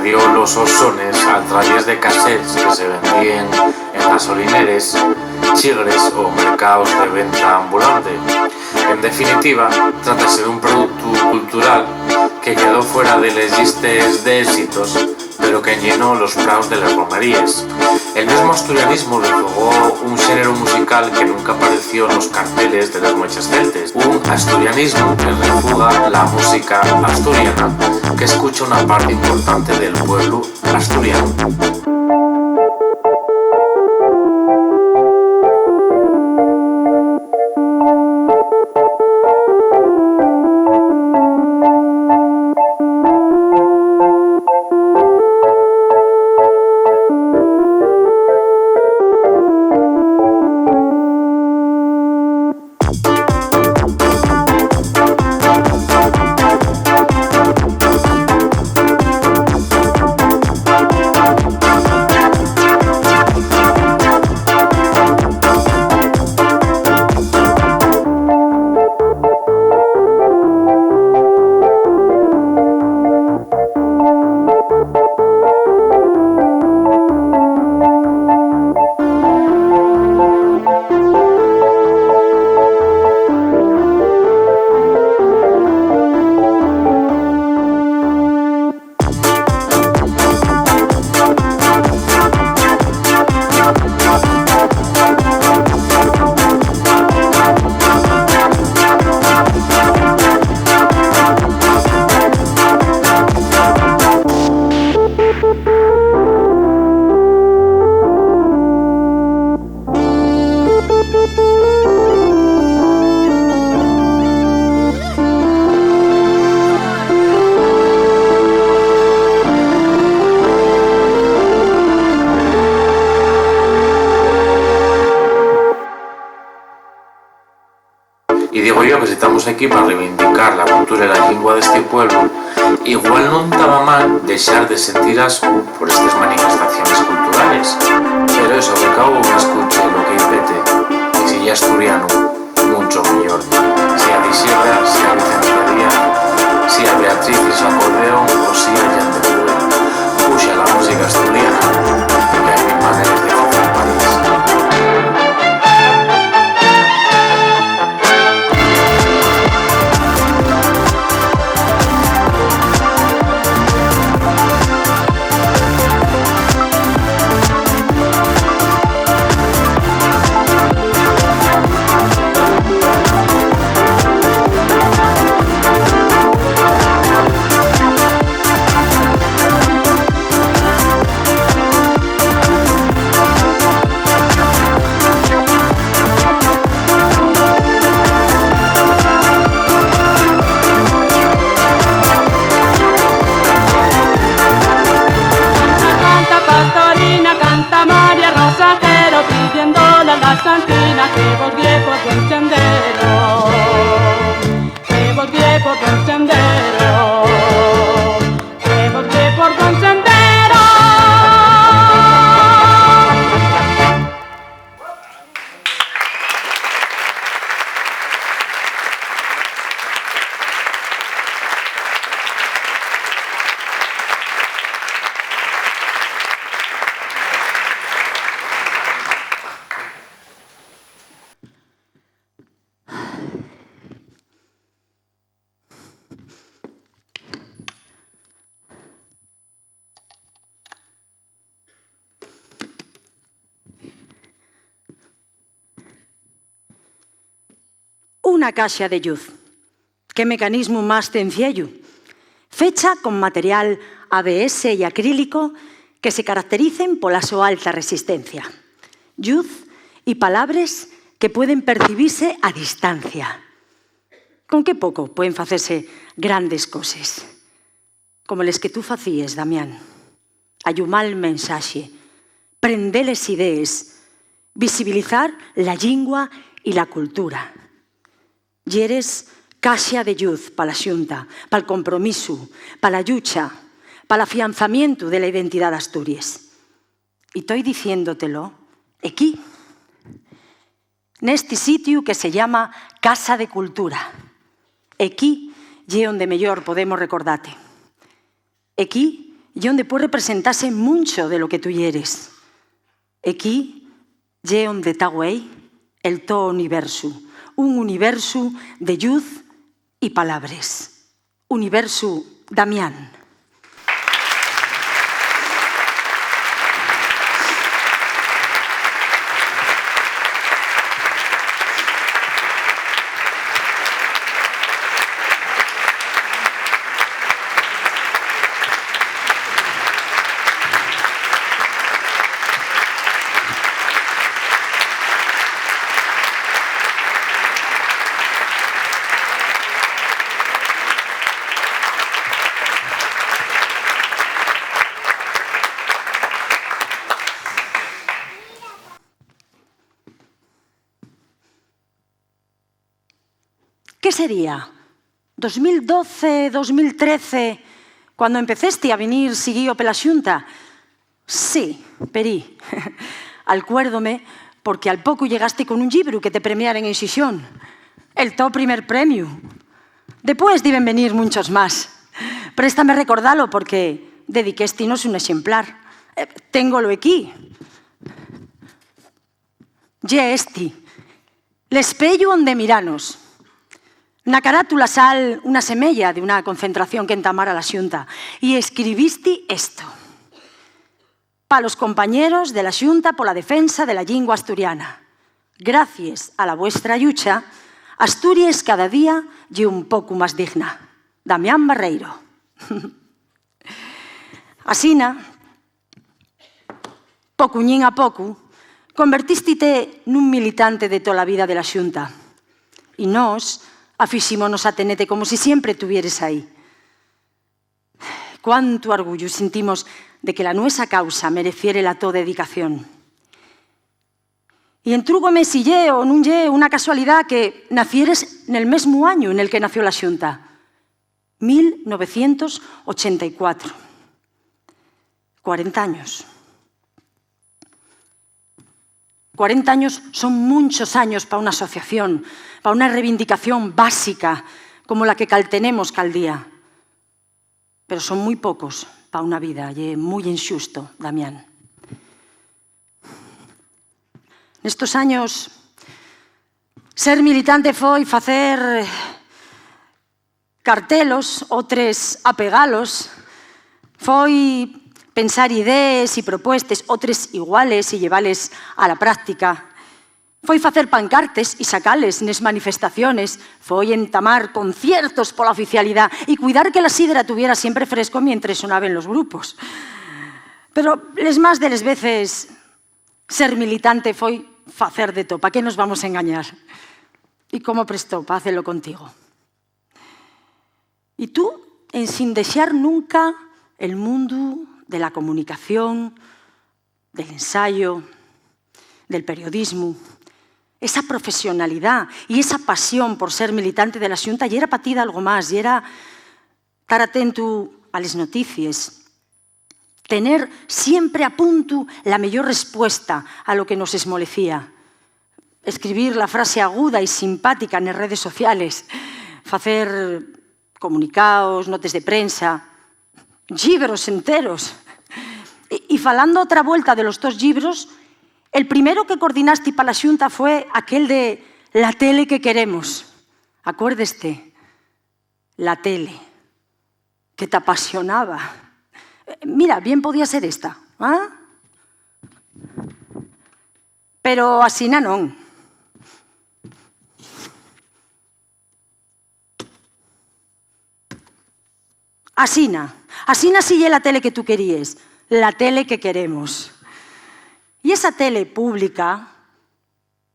perdió los sones a través de cassettes que se vendían en gasolineres, chigres o mercados de venta ambulante. En definitiva, trátase de un producto cultural que quedó fuera de las listas de éxitos, pero que llenó los praos de las romerías. El mismo asturianismo le jugó un género musical que nunca apareció en los carteles de las noches celtes. Un asturianismo que refuga la música asturiana, que escucha una parte importante del pueblo asturiano. Y digo yo que si estamos aquí para reivindicar la cultura y la lengua de este pueblo, igual no estaba mal dejar de sentir asco por estas manifestaciones culturales. Pero eso, que cada uno escuche lo que impete, y si ya asturiano, mucho mejor. Sea de Sierra, sea Vicente Díaz, sea Beatriz y su acordeón, o sea Jan de Buey. Puxa la música asturiana, que hay mil maneras de hacer país. Santina que volví por buen sendero, que volví por buen sendero, que volví por buen sendero. Una caixa de lluz. ¿Qué mecanismo más sencillo? Fecha con material ABS y acrílico que se caractericen por la su alta resistencia. Lluz y palabras que pueden percibirse a distancia. Con qué poco pueden hacerse grandes cosas, como les que tú facíes, Damián. Ayumar el mensaje, prender les ideas, visibilizar la lingua y la cultura. Y eres caixa de lluz para la Xunta, para el compromiso, para la lucha, para el afianzamiento de la identidad de Asturias. Y estoy diciéndotelo aquí, en este sitio que se llama Casa de Cultura. Aquí es donde mejor podemos recordarte. Aquí y donde puede representarse mucho de lo que tú eres. Aquí, ye donde está güey, el todo universo, un universo de luz y palabras. Universo Damián. ¿Qué sería? 2012, 2013, cuando empeceste a venir seguido pela Xunta? Sí, perí. Alcuérdome, porque al poco llegaste con un libro que te premiaron en Xixón. El to primer premio. Después deben venir muchos más. Préstame recordalo, porque dediquéstinos un exemplar. Téngolo aquí. Ye esti. L'espello onde miranos. Na carátula sal una semella de una concentración que entamara la Xunta y escribiste esto. Pa los compañeros de la Xunta por la defensa de la lingua asturiana. Gracias a la vuestra lucha, Asturias cada día ye un poco más digna. Damián Barreiro. Asina, pocuñín a poco, convertístite nun militante de toda la vida de la Xunta. Y nos afixímonos a tenete como si siempre tuvieres ahí. Cuánto orgullo sentimos de que la nuestra causa mereciere la to dedicación. Y entrúgome si ye o non ye una casualidad que nacieres en el mismo año en el que nació la Xunta, 1984. 40 años. 40 años son muchos años para una asociación, para una reivindicación básica como la que caltenemos cal día. Pero son muy pocos para una vida, y muy injusto, Damián. Nestos años, ser militante foi facer cartelos, outros apegalos, foi pensar ideas e propuestas, outras iguales e llevales a la práctica. Foi facer pancartes e sacales nes manifestaciones, foi entamar conciertos pola oficialidade e cuidar que la sidra tuviera siempre fresco mientras sonaban los grupos. Pero les más de les veces ser militante foi facer de to, pa que nos vamos a engañar? E como prestou pa hacerlo contigo? E tú, en sin deixar nunca el mundo de la comunicación, del ensayo, del periodismo, esa profesionalidad y esa pasión por ser militante de la Xunta, y era para ti de algo más, y era estar atento a las noticias, tener siempre a punto la mejor respuesta a lo que nos esmolecía, escribir la frase aguda y simpática en las redes sociales, hacer comunicados, notas de prensa, libros enteros. Y falando otra vuelta de los dos libros, el primero que coordinaste para la Xunta fue aquel de la tele que queremos. Acuérdeste, la tele, que te apasionaba. Mira, bien podía ser esta, ¿ah? Pero así non. Asina sí é la tele que tú querías, la tele que queremos. Y esa tele pública,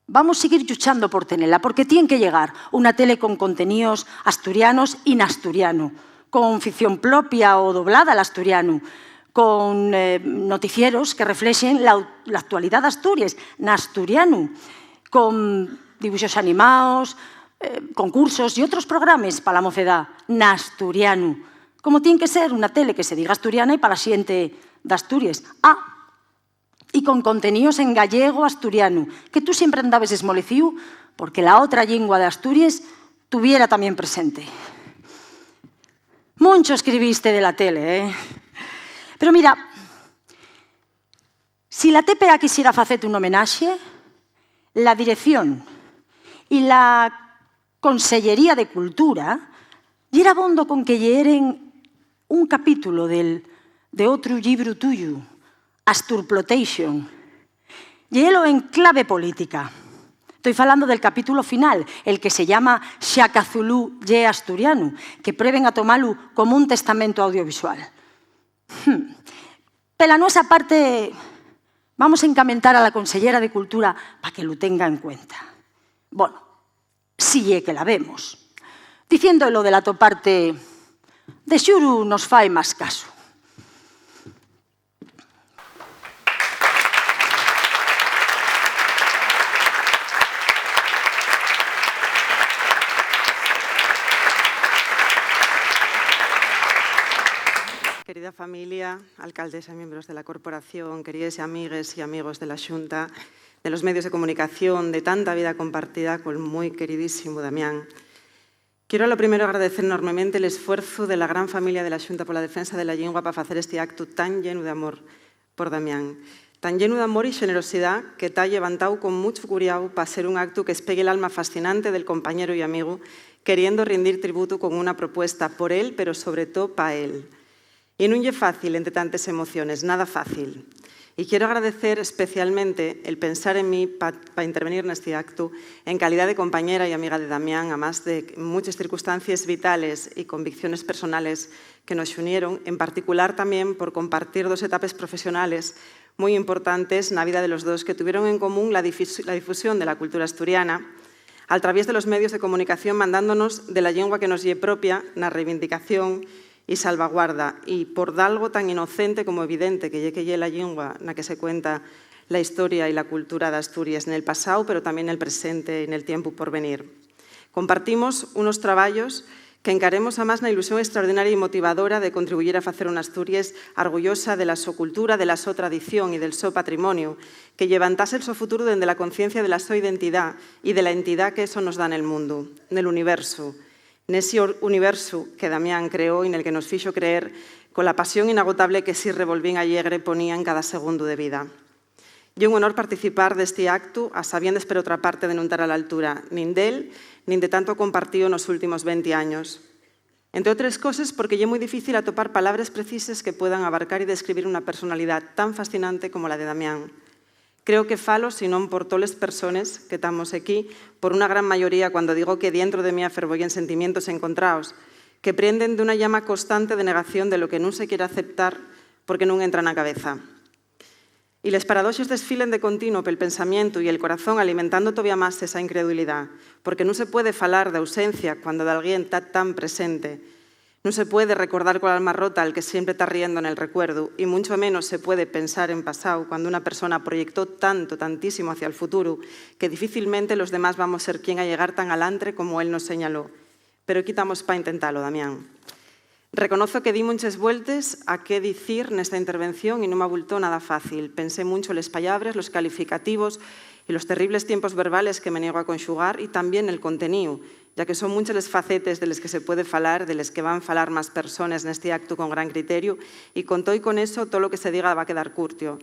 vamos a seguir luchando por tenerla, porque tiene que llegar una tele con contenidos asturianos y en asturiano, con ficción propia o doblada al asturiano, con noticieros que reflejen la actualidad de Asturias, en asturiano, con dibujos animados, concursos y otros programas para la mocedad, en asturiano. Como tiene que ser una tele que se diga asturiana y para la xente de Asturias. Y con contenidos en gallego asturiano, que tú siempre andabas esmolecido porque la otra lengua de Asturias tuviera también presente. Mucho escribiste de la tele, Pero mira, si la TPA quisiera facerte un homenaxe, la dirección y la Consellería de Cultura yera bondo con que lleeren un capítulo de outro libro tuyo, Asturplotation, lleelo en clave política. Estoy falando del capítulo final, el que se llama Xacazulú ye asturiano, que prueben a tomarlo como un testamento audiovisual. Pela nosa parte, vamos a encamentar a la consellera de Cultura para que lo tenga en cuenta. Bueno, si é que la vemos. Diciéndolo de la to parte, de xuru nos fai máis caso. Querida familia, alcaldes y miembros de la corporación, queridas amigas y amigos de la Xunta, de los medios de comunicación, de tanta vida compartida con el muy queridísimo Damián. Quiero lo primero agradecer enormemente el esfuerzo de la gran familia de la Xunta por la defensa de la lengua para hacer este acto tan lleno de amor por Damián. Tan lleno de amor y generosidad que te ha levantado con mucho curiao para ser un acto que espegue el alma fascinante del compañero y amigo, queriendo rendir tributo con una propuesta por él, pero sobre todo para él. Y no es fácil entre tantas emociones, nada fácil. Y quiero agradecer especialmente el pensar en mí para intervenir en este acto en calidad de compañera y amiga de Damián, además de muchas circunstancias vitales y convicciones personales que nos unieron, en particular también por compartir dos etapas profesionales muy importantes en la vida de los dos que tuvieron en común la difusión de la cultura asturiana a través de los medios de comunicación, mandándonos de la lengua que nos lle propia, na reivindicación y salvaguarda, y por algo tan inocente como evidente que lle la lengua na que se cuenta la historia y la cultura de Asturias en el pasado, pero también en el presente y en el tiempo por venir. Compartimos unos traballos que encaremos a más na ilusión extraordinaria y motivadora de contribuir a facer una Asturias orgullosa de la so cultura, de la so tradición y del so patrimonio, que levantase el so futuro dende la conciencia de la so identidad y de la entidad que eso nos da en el mundo, en el universo, nese universo que Damián creó y en el que nos fixo creer con la pasión inagotable que si Revolvín Allegre ponía en cada segundo de vida. Y un honor participar deste acto, a sabiendas, por outra parte, de non estar a la altura nin del, nin de tanto compartido nos últimos 20 años. Entre outras cosas, porque é moi difícil atopar palabras precisas que puedan abarcar e describir unha personalidade tan fascinante como la de Damián. Creo que falo, si non por todas las personas que estamos aquí, por una gran mayoría cuando digo que dentro de mí afervollen sentimientos encontrados, que prenden de una llama constante de negación de lo que non se quiere aceptar porque non entra na cabeza. Y les paradoxes desfilen de continuo pel pensamiento y el corazón alimentando todavía más esa incredulidad, porque non se puede falar de ausencia cuando de alguien está tan presente. No se puede recordar con el alma rota al que siempre está riendo en el recuerdo, y mucho menos se puede pensar en pasado cuando una persona proyectó tantísimo hacia el futuro, que difícilmente los demás vamos a ser quien a llegar tan alantre como él nos señaló. Pero quitamos para intentarlo, Damián. Reconozco que di muchas vueltas a qué decir nesta intervención y no me abultó nada fácil. Pensé mucho en las palabras, los calificativos y los terribles tiempos verbales que me niego a conjugar y también el contenido, ya que son muchas las facetes de las que se puede falar, de las que van a falar más personas en este acto con gran criterio, y con todo y con eso todo lo que se diga va a quedar curtio.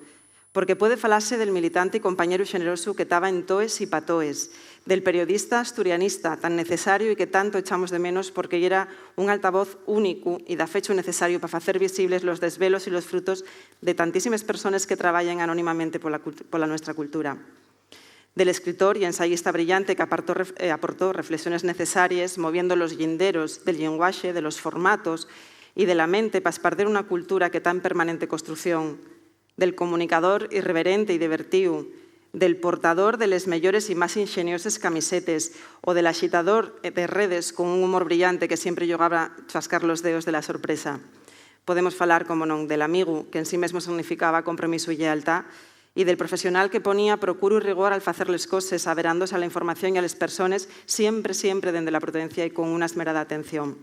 Porque puede falarse del militante y compañero generoso que estaba en toes y patoes, del periodista asturianista tan necesario y que tanto echamos de menos porque era un altavoz único y da fecho necesario para hacer visibles los desvelos y los frutos de tantísimas personas que trabajan anónimamente por la nuestra cultura. Del escritor y ensayista brillante que aportó reflexiones necesarias, moviendo los linderos del lenguaje, de los formatos y de la mente para esparcer una cultura que está en permanente construcción. Del comunicador irreverente y divertido, del portador de las mejores y más ingeniosas camisetes o del agitador de redes con un humor brillante que siempre llegaba a chascar los dedos de la sorpresa. Podemos falar, como non, del amigo, que en sí mesmo significaba compromiso y lealtad, y del profesional que ponía procuro y rigor al hacer las cosas, averándose a la información y a las personas, siempre desde la prudencia y con una esmerada atención.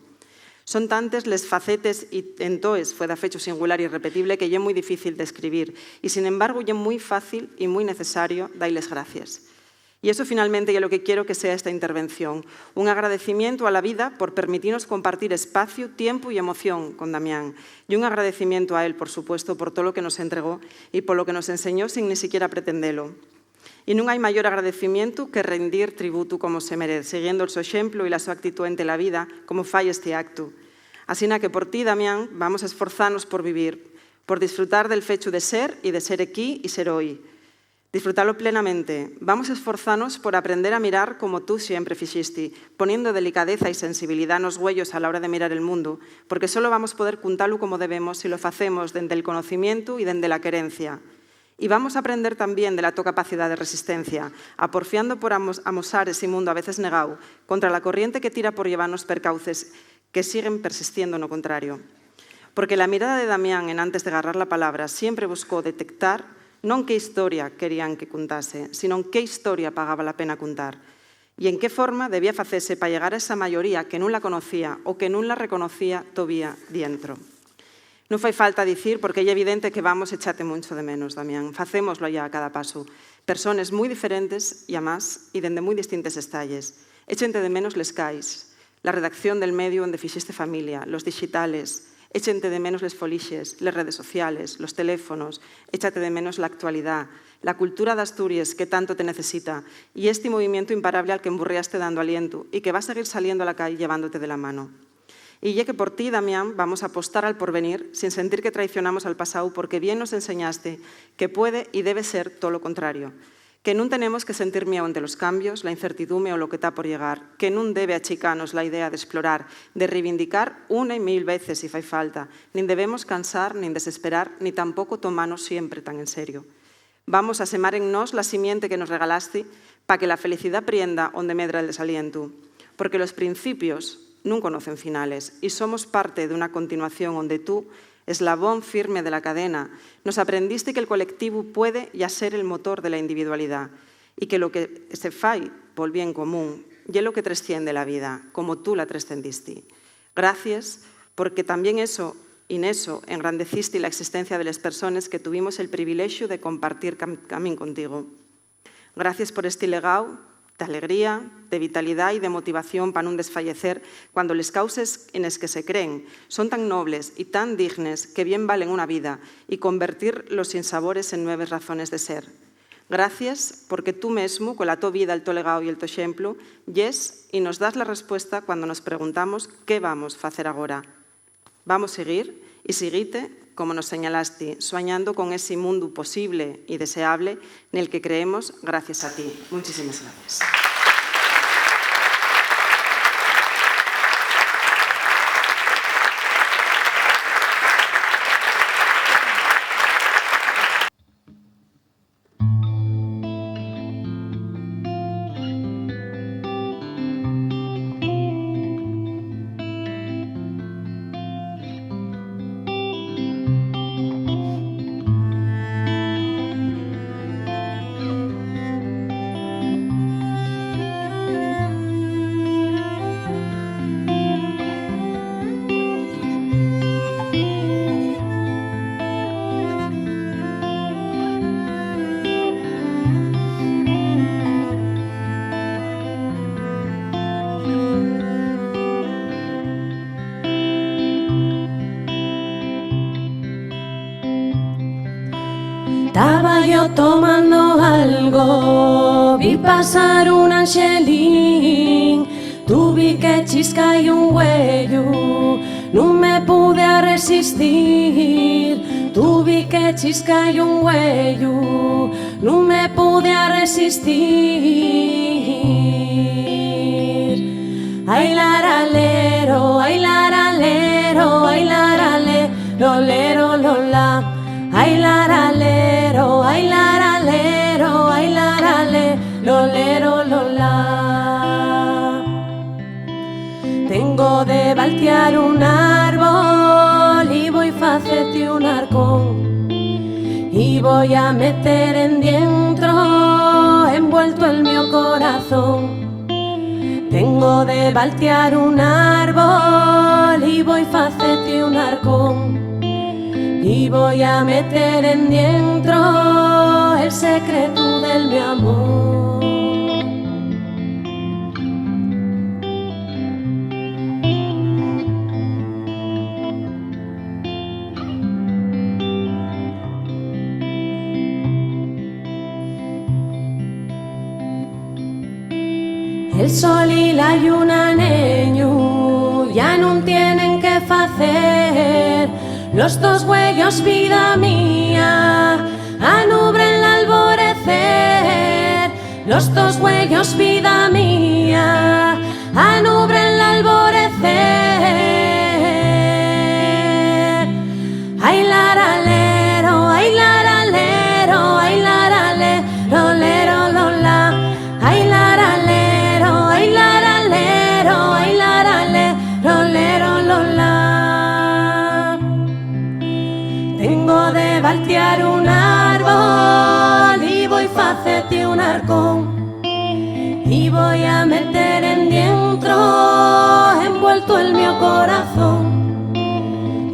Son tantas les facetes y entoes fue de fecho singular y repetible que es muy difícil de escribir y sin embargo es muy fácil y muy necesario darles gracias. Y eso finalmente es lo que quiero que sea esta intervención. Un agradecimiento a la vida por permitirnos compartir espacio, tiempo y emoción con Damián. Y un agradecimiento a él, por supuesto, por todo lo que nos entregó y por lo que nos enseñó sin ni siquiera pretendelo. E non hai maior agradecimiento que rendir tributo como se merece, seguindo o seu exemplo e a súa actitud ante a vida, como fai este acto. Asina que por ti, Damián, vamos a esforzarnos por vivir, por disfrutar del fecho de ser e de ser aquí e ser hoy. Disfrutalo plenamente. Vamos a esforzarnos por aprender a mirar como tú siempre fixiste, poniendo delicadeza e sensibilidad nos huellos a la hora de mirar el mundo, porque solo vamos a poder cuntalo como debemos si lo facemos dende el conocimiento e dende la querencia. Y vamos a aprender también de la tu capacidad de resistencia, aporfiando por amosar ese mundo a veces negado, contra la corriente que tira por llevarnos percauces que siguen persistiendo no contrario. Porque la mirada de Damián en antes de agarrar la palabra siempre buscó detectar non que historia querían que contase, sino que historia pagaba la pena contar. E en que forma debía facese para llegar a esa maioría que non la conocía ou que non la reconocía todavía dentro. Non fai falta dicir, porque é evidente que vamos echate mucho de menos, Damián. Facémoslo ya a cada paso. Personas moi diferentes e a más, e dende moi distintos estalles. Échente de menos les cais, la redacción del medio onde fixeste familia, los digitales. Échente de menos les folixes, les redes sociales, los teléfonos, échate de menos la actualidad, la cultura de Asturias que tanto te necesita y este movimiento imparable al que emburriaste dando aliento y que va a seguir saliendo a la calle llevándote de la mano. Y ya que por ti, Damián, vamos a apostar al porvenir sin sentir que traicionamos al pasado porque bien nos enseñaste que puede y debe ser todo lo contrario. Que non tenemos que sentir miedo ante los cambios, la incertidumbre o lo que está por llegar, que non debe achicarnos la idea de explorar, de reivindicar una y mil veces si fai falta, nin debemos cansar, nin desesperar, ni tampoco tomarnos siempre tan en serio. Vamos a semar en nos la simiente que nos regalaste para que la felicidad prienda onde medra el desaliento, porque los principios non conocen finales y somos parte de una continuación onde tú, eslabón firme de la cadena, nos aprendiste que el colectivo puede ya ser el motor de la individualidad y que lo que se fai por bien común y es lo que trasciende la vida, como tú la trascendiste. Gracias, porque también eso, en eso, engrandeciste la existencia de las personas que tuvimos el privilegio de compartir camino contigo. Gracias por este legado de alegría, de vitalidad y de motivación para non desfallecer cuando les causes en las que se creen son tan nobles y tan dignes que bien valen una vida y convertir los sinsabores en nuevas razones de ser. Gracias porque tú mesmo, con la tu vida, el tu legado y el tu ejemplo, yes, y nos das la respuesta cuando nos preguntamos qué vamos a hacer ahora. Vamos a seguir y seguite como nos señalaste, soñando con ese mundo posible y deseable en el que creemos gracias a ti. Muchísimas gracias. Estaba yo tomando algo, vi pasar un angelín, tuve que chiscar y un huello, no me pude resistir. Tuve que chiscar y un huello, no me pude resistir. Ay laralero, ay laralero, ay larale, lolero, lola. Ay laralero, ay laralero, ay larale, lolero, lola. Tengo de baltear un árbol y voy a hacerte un arcón y voy a meter en dentro envuelto el mío corazón. Tengo de baltear un árbol y voy a hacerte un arcón y voy a meter en dentro el secreto del mi amor. El sol y la lluna neñu ya non tienen que facer. Los dos huellos, vida mía, anubren el alborecer. Los dos huellos, vida mía, anubren el alborecer. Ay, laralero, ay, laralero, ay, laralero, lero, lola. Ay, laralero, ay, laralero, ay, laralero, lero, lola. Tengo de valtear un árbol y voy a hacerte un arcón y voy a meter en dentro envuelto el mío corazón.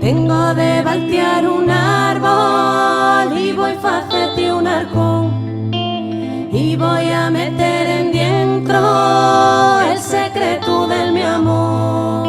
Tengo de valtear un árbol y voy a hacerte un arcón y voy a meter en dentro el secreto del mi amor.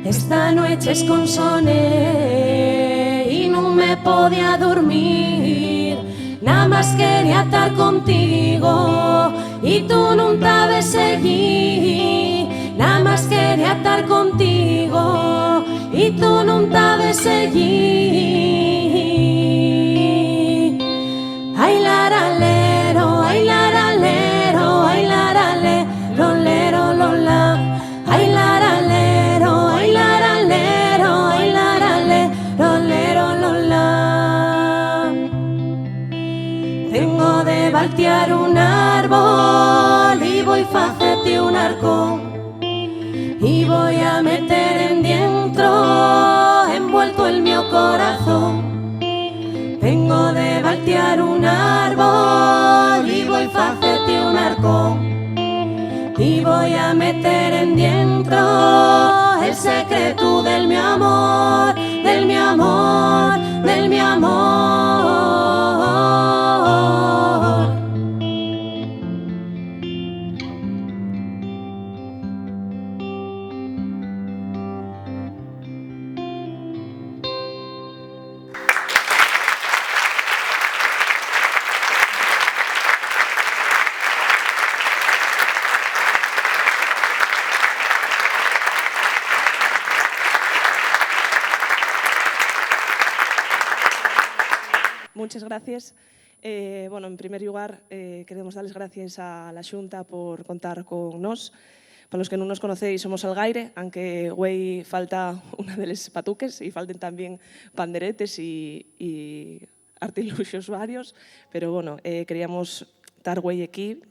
Esta noche es con soné y no me podía dormir. Nada más quería estar contigo y tú no sabes seguir. Nada más quería estar contigo y tú no sabes seguir. Ay, laralero, ay, laralero, ay, laralero, lero, lola. Ay, laralero, ay, laralero, ay, laralero, lero, lola. Tengo de valtear un árbol y voy a hacerte un arcón y voy a meter en dentro envuelto el mío corazón. Tengo de valtear un árbol y voy a hacerte un arcón y voy a meter en dentro el secreto del mi amor, del mi amor, del mi amor. Muchas gracias. Bueno, en primer lugar, queremos darles gracias a la Xunta por contar con nos. Para los que non nos conocéis, somos Algaire, aunque güey falta una de les patuques y falten también panderetes y artilugios varios, pero bueno, queríamos estar güey aquí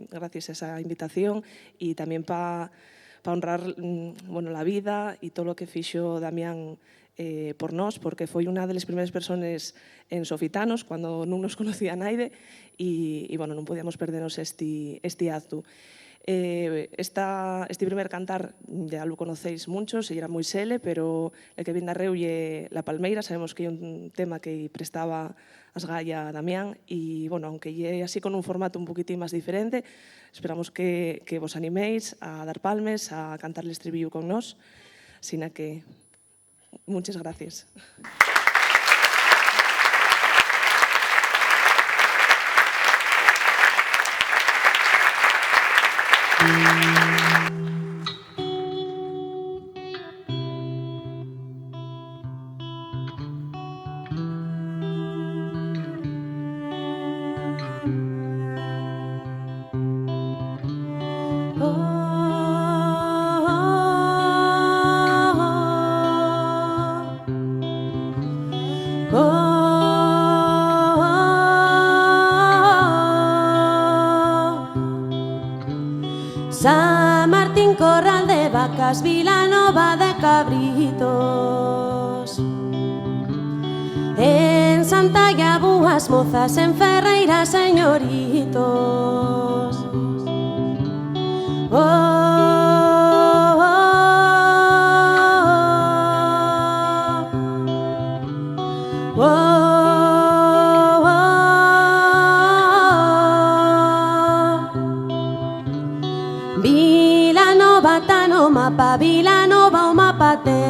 gracias a esa invitación y también para honrar bueno, la vida y todo lo que fixo Damián por nós, porque foi unha das primeras persoas en Sofitanos, cando non nos conocía naide, e bueno, non podíamos perdernos este acto. Este primer cantar ya lo conocéis muchos, e era moi sele, pero el que viene a Reu e La Palmeira, sabemos que é un tema que prestaba as galla a Damián, e bueno, aunque é así con un formato un poquitín máis diferente, esperamos que vos animéis a dar palmes, a cantar el estribillo con nós, sina que muchas gracias. San Martín, Corral de Vacas, Vilanova de Cabritos. En Santa Yabúas, mozas, en Ferreira, señoritos. Vila Nova o mapate.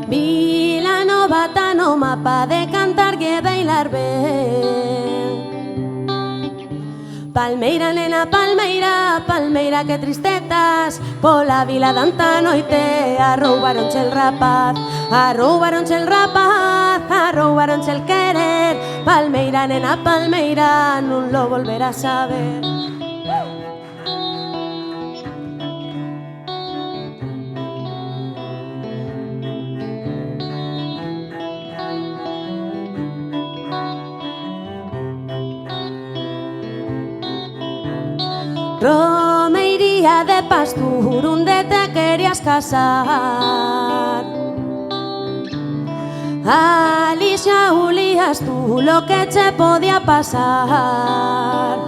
Vila Nova ta no mapa de cantar que bailar ben. Palmeira, nena, palmeira, palmeira, que tristetas. Pola vila danta noite arroubaronche el rapaz, arroubaronche el rapaz, arroubaronche el querer. Palmeira, nena, palmeira, non lo volverás a ver. Romeiría de Pastur, onde te querías casar. Ali xa ulías tú lo que che podía pasar.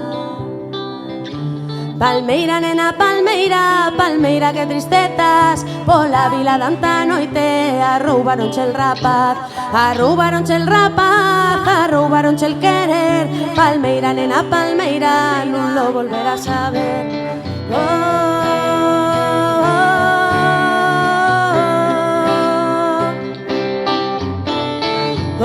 Palmeira, nena, palmeira, palmeira, que tristetas. Pola vila danta noite arroubaronche el rapaz, arroubaronche el rapaz, arroubaronche el querer. Palmeira, nena, palmeira, non lo volverás a ver. Oh, oh, oh, oh.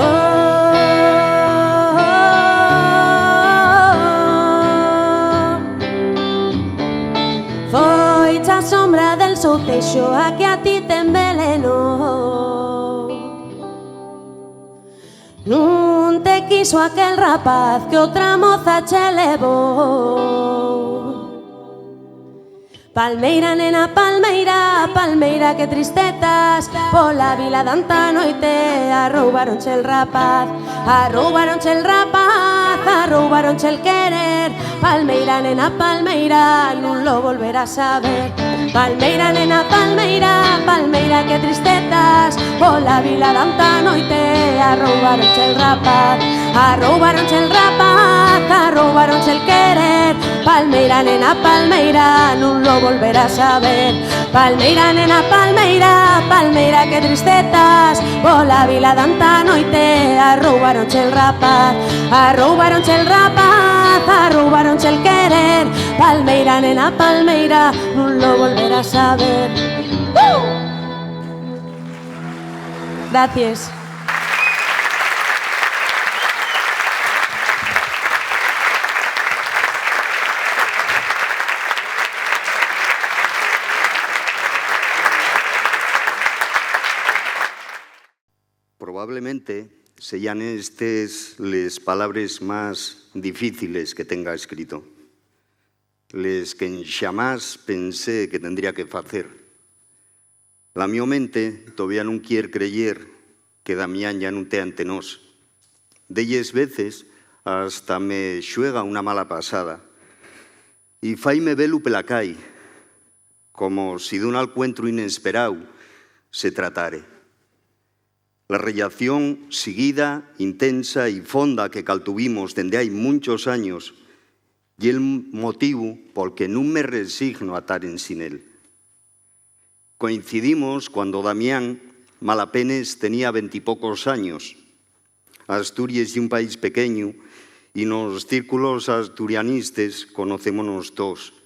Foi xa sombra del seu teixo a que a ti te envenenou. Non te quiso aquel rapaz que outra moza che levou. Palmeira, nena, palmeira, palmeira, que tristetas. Pola vila danta noite arroubaronche el rapaz, arroubaronche el rapaz, arroubaronche el querer. Palmeira, nena, palmeira, non lo volverás a ver. Palmeira, nena, palmeira, palmeira, que tristetas. Pola vila danta noite arroubaronche el rapaz, arroubaronche el rapaz, arroubaronche el querer. Palmeira, nena, palmeira, non lo volverás a ver. Palmeira, nena, palmeira, palmeira, que tristetas. Pola vila danta noite arroubaronche el rapaz, arroubaronche el rapaz, arroubaronche el querer. Palmeira, nena, palmeira, non lo volverás a ver. Gracias. Probablemente sean estas les palabras más difíciles que tenga escrito, les que xamás pensé que tendría que facer. La mi mente todavía non quiere creyer que Damián ya non te ante nós. Delles veces hasta me xuega una mala pasada y faime velu pela cai, como si dun alcuentro inesperado se tratare. La relación seguida, intensa y fonda que caltuvimos dende hai muchos años y el motivo por que non me resigno a estar en sin él. Coincidimos cuando Damián malapenes tenía 20 y pocos años. Asturias é un país pequeño y nos círculos asturianistes conocémonos todos.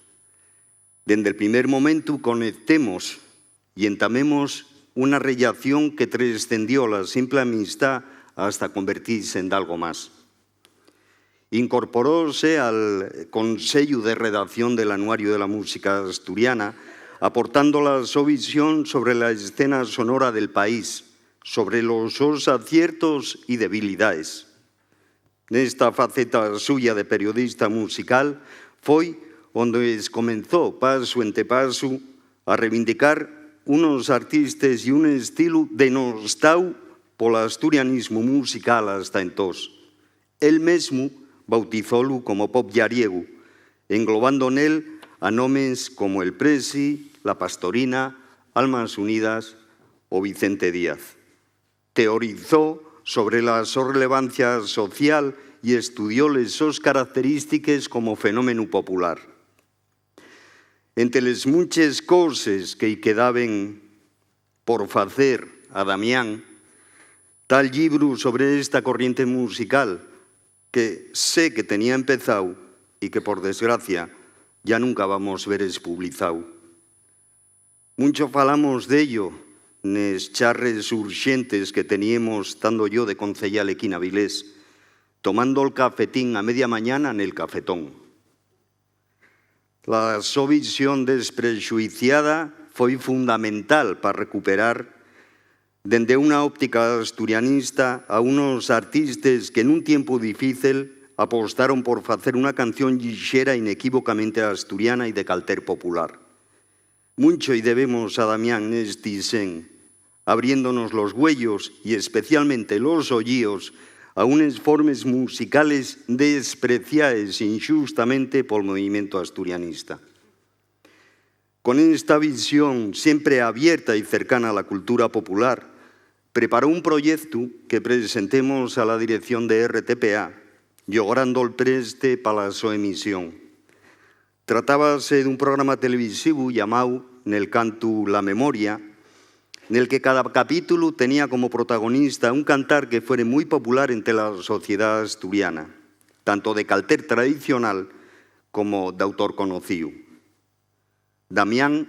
Dende el primer momento conectemos y entamemos una relación que trascendió la simple amistad hasta convertirse en algo más. Incorporóse al Consejo de Redacción del Anuario de la Música Asturiana, aportando la su visión sobre la escena sonora del país, sobre los sus aciertos y debilidades. Nesta faceta suya de periodista musical foi onde comenzó paso ante paso a reivindicar unos artistas y un estilo denostado polo asturianismo musical hasta entós. El mesmo bautizólo como pop llariego, englobando nel a nomes como el Presi, la Pastorina, Almas Unidas o Vicente Díaz. Teorizó sobre la su relevancia social y estudió les sus características como fenómeno popular. Entre les muchas cosas que quedaban por facer a Damián, tal libro sobre esta corriente musical que sé que tenía empezado y que por desgracia ya nunca vamos ver espublizado. Mucho falamos de ello nes charres urxentes que teníamos estando yo de concellal aquí en Avilés, tomando el cafetín a media mañana en el cafetón. La so visión desprexuiciada foi fundamental para recuperar dende unha óptica asturianista a unos artistas que nun tiempo difícil apostaron por facer unha canción lixera inequívocamente asturiana e de calter popular. Mucho y debemos a Damián nesti sen, abriéndonos los huellos y especialmente los oídos a unas formas musicales despreciadas injustamente por el movimiento asturianista. Con esta visión siempre abierta y cercana a la cultura popular, preparó un proyecto que presentemos a la dirección de RTPA, logrando el preste para su emisión. Tratábase de un programa televisivo llamado Nel cantu la memoria, en el que cada capítulo tenía como protagonista un cantar que fuera muy popular entre la sociedad asturiana, tanto de calter tradicional como de autor conocido. Damián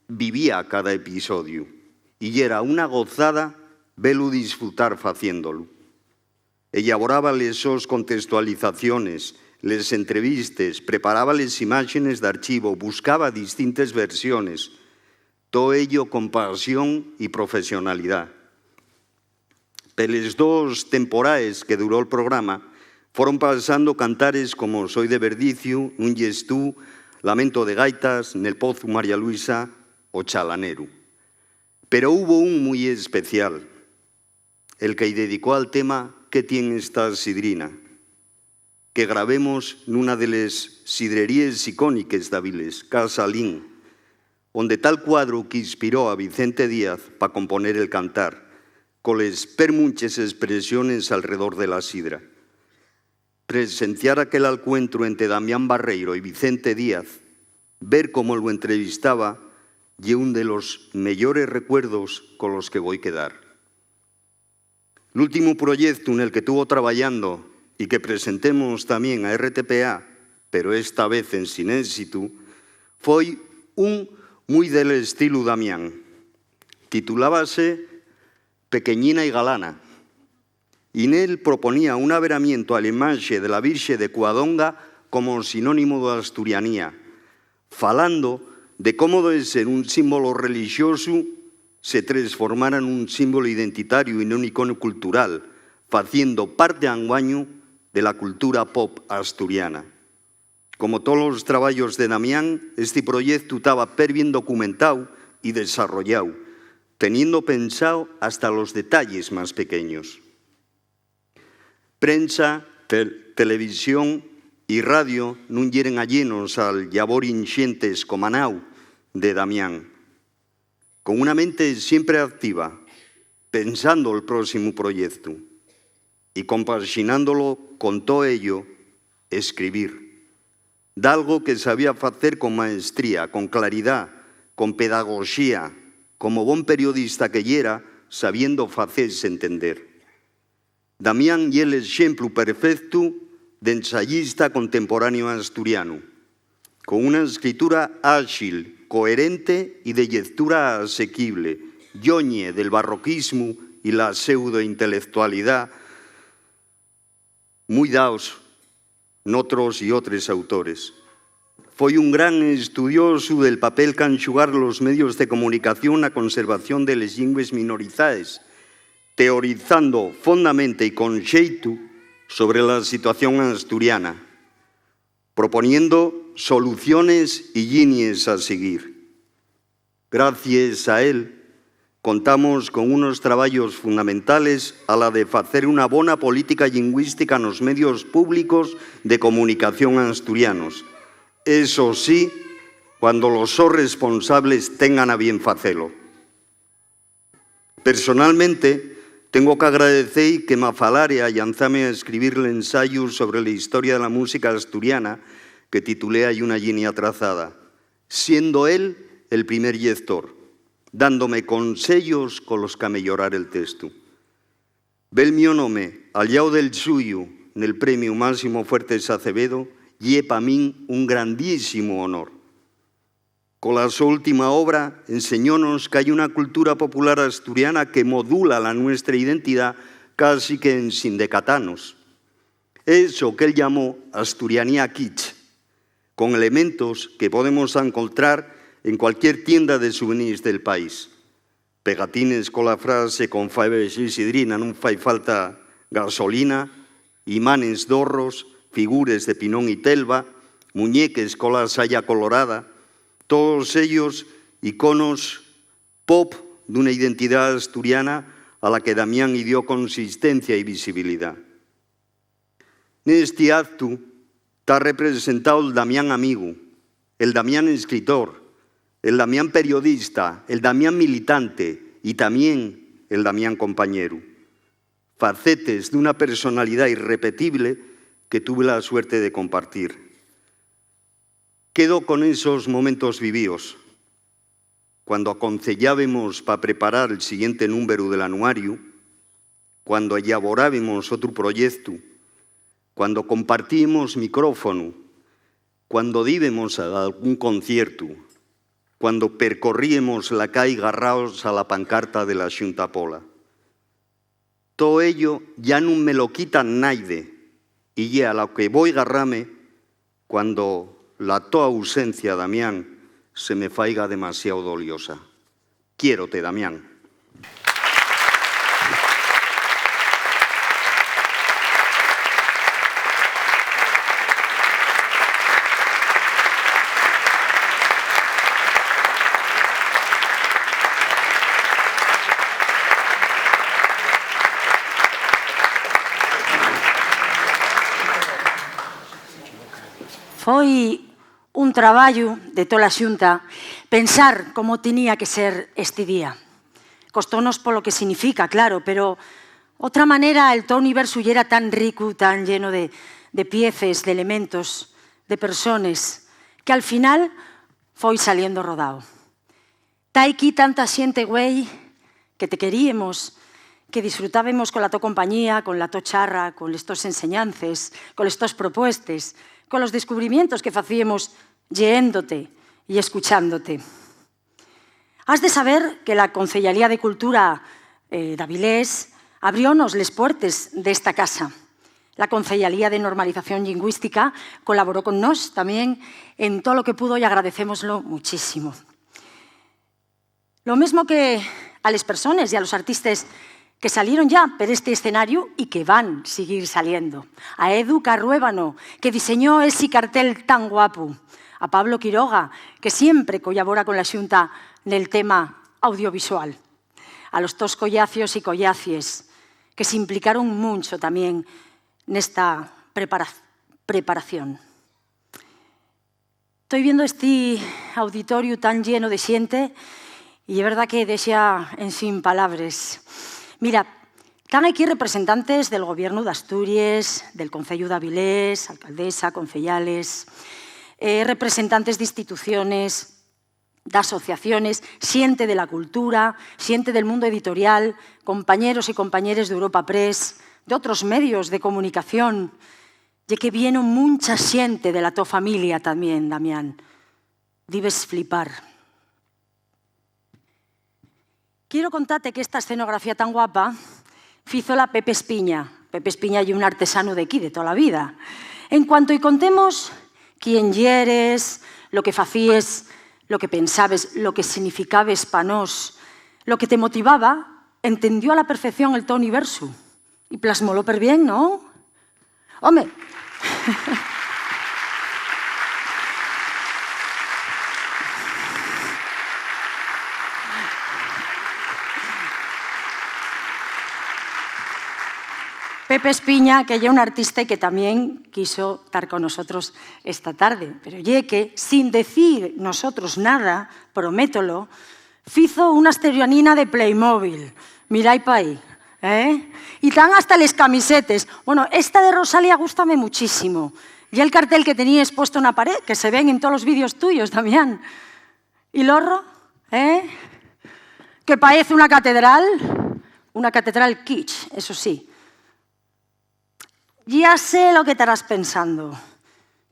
vivía cada episodio y era una gozada verlo disfrutar haciéndolo. Elaboraba sus contextualizaciones, les entrevistas, preparaba las imágenes de archivo, buscaba distintas versiones, todo ello con pasión y profesionalidad. Peles 2 temporadas que duró el programa, fueron pasando cantares como Soy de Verdicio, Un Yestú, Lamento de Gaitas, Nel Pozo María Luisa o Chalanero. Pero hubo un muy especial, el que dedicó al tema ¿Qué tiene esta sidrina?, que grabemos nunha de les sidrerías icónicas de Avilés, Casa Lín, onde tal cuadro que inspiró a Vicente Díaz para componer el cantar, con les permunches expresiones alrededor de la sidra. Presenciar aquel encuentro entre Damián Barreiro y Vicente Díaz, ver cómo lo entrevistaba, y uno de los mejores recuerdos con los que voy a quedar. El último proyecto en el que estuvo trabajando y que presentemos también a RTPA, pero esta vez en sin éxito, fue un muy del estilo Damián. Titulábase Pequeñina y Galana, y en él proponía un averamiento a la imagen de la Virgen de Cuadonga como sinónimo de asturianía, falando de cómo de ser un símbolo religioso se transformara en un símbolo identitario y en un icono cultural, haciendo parte anguaño de la cultura pop asturiana. Como todos los trabajos de Damián, este proyecto estaba bien documentado y desarrollado, teniendo pensado hasta los detalles más pequeños. Prensa, televisión y radio no hieren allenos al labor ingente escomanao de Damián. Con una mente siempre activa, pensando el próximo proyecto y compaginándolo con todo ello, escribir. De algo que sabía hacer con maestría, con claridad, con pedagogía, como buen periodista que era, sabiendo hacerse entender. Damián y el ejemplo perfecto de ensayista contemporáneo asturiano, con una escritura ágil, coherente y de lectura asequible, yoñe del barroquismo y la pseudointelectualidad, muy daos otros y otros autores. Fue un gran estudioso del papel que han xugar los medios de comunicación a conservación de les lingües minorizadas, teorizando fondamente y con xeito sobre la situación asturiana, proponiendo soluciones y líneas a seguir. Gracias a él, contamos con unos trabajos fundamentales a la de hacer una buena política lingüística en los medios públicos de comunicación asturianos. Eso sí, cuando los responsables tengan a bien facelo. Personalmente, tengo que agradecer que me falare a llanzame a escribir el ensayo sobre la historia de la música asturiana que titulé Hay una línea trazada, siendo él el primer lector, dándome consejos con los que mejorar el texto. Ve el mío nombre al lado del suyo en el premio Máximo Fuertes Acevedo y é para min un grandísimo honor. Con la súa última obra enseñónos que hai unha cultura popular asturiana que modula la nuestra identidad casi que en sindecatanos. Eso que él llamó asturianía kitsch, con elementos que podemos encontrar en cualquier tienda de souvenirs del país. Pegatines con la frase «Con fai sidrina non fai falta gasolina», imanes d'orros, figures de Pinón y Telva, muñeques con la saya colorada, todos ellos iconos pop de una identidad asturiana a la que Damián dio consistencia y visibilidad. Neste acto está representado el Damián amigo, el Damián escritor, el Damián periodista, el Damián militante y también el Damián compañero. Facetes de una personalidad irrepetible que tuve la suerte de compartir. Quedo con esos momentos vividos, cuando aconsellábamos para preparar el siguiente número del anuario, cuando elaborábamos otro proyecto, cuando compartíamos micrófono, cuando díbamos a algún concierto, cuando percorríamos la calle agarrados a la pancarta de la Xunta Pola. Todo ello ya no me lo quita naide, y ya a lo que voy agarrame cuando la toda ausencia, Damián, se me faiga demasiado doliosa. Quiérote, Damián. Foi un traballo de toda a Xunta pensar como tenía que ser este día. Costónos polo que significa, claro, pero outra maneira el todo universo era tan rico, tan lleno de pieces, de elementos, de personas, que al final foi saliendo rodado. Tá aquí tanta xente, güey, que te queríamos, que disfrutábamos con la to compañía, con la to charra, con estos enseñances, con estos propuestes, con los descubrimientos que facíamos leyéndote y escuchándote. Has de saber que la Concellería de Cultura de Avilés abriónos les puertes desta casa. La Concellería de Normalización Lingüística colaboró con nos tamén en todo lo que pudo y agradecémoslo muchísimo. Lo mismo que a las personas y a los artistas que salieron ya por este escenario y que van a seguir saliendo. A Edu Carruébano, que diseñó ese cartel tan guapo. A Pablo Quiroga, que siempre colabora con la Xunta en el tema audiovisual. A los dos collacios y collacies, que se implicaron mucho también en esta preparación. Estoy viendo este auditorio tan lleno de xente y es verdad que deixa en sin palabras. Mira, están aquí representantes del Gobierno de Asturias, del Concello de Avilés, alcaldesa, concellales, representantes de instituciones, de asociaciones, xente de la cultura, xente del mundo editorial, compañeros y compañeras de Europa Press, de otros medios de comunicación, y que viene mucha xente de la tu familia también, Damián. Debes flipar. Quiero contarte que esta escenografía tan guapa fízola Pepe Espiña. Pepe Espiña y un artesano de aquí, de toda la vida. En cuanto y contemos quién eres, lo que facíes, lo que pensabes, lo que significabes pa nós, lo que te motivaba, entendió a la perfección el todo universo. Y plasmólo per bien, ¿no? Home, Pepe Espiña, que es un artista y que también quiso estar con nosotros esta tarde. Pero ye que, sin decir nosotros nada, prométolo, fizo una asturianina de Playmobil. Mirad pa ahí. Y tan hasta les camisetes. Bueno, esta de Rosalía gústame muchísimo. Y el cartel que tenías puesto en la pared, que se ven en todos los vídeos tuyos, Damián. ¿Y Lorro? Que parece una catedral kitsch, eso sí. Ya sé lo que estarás pensando,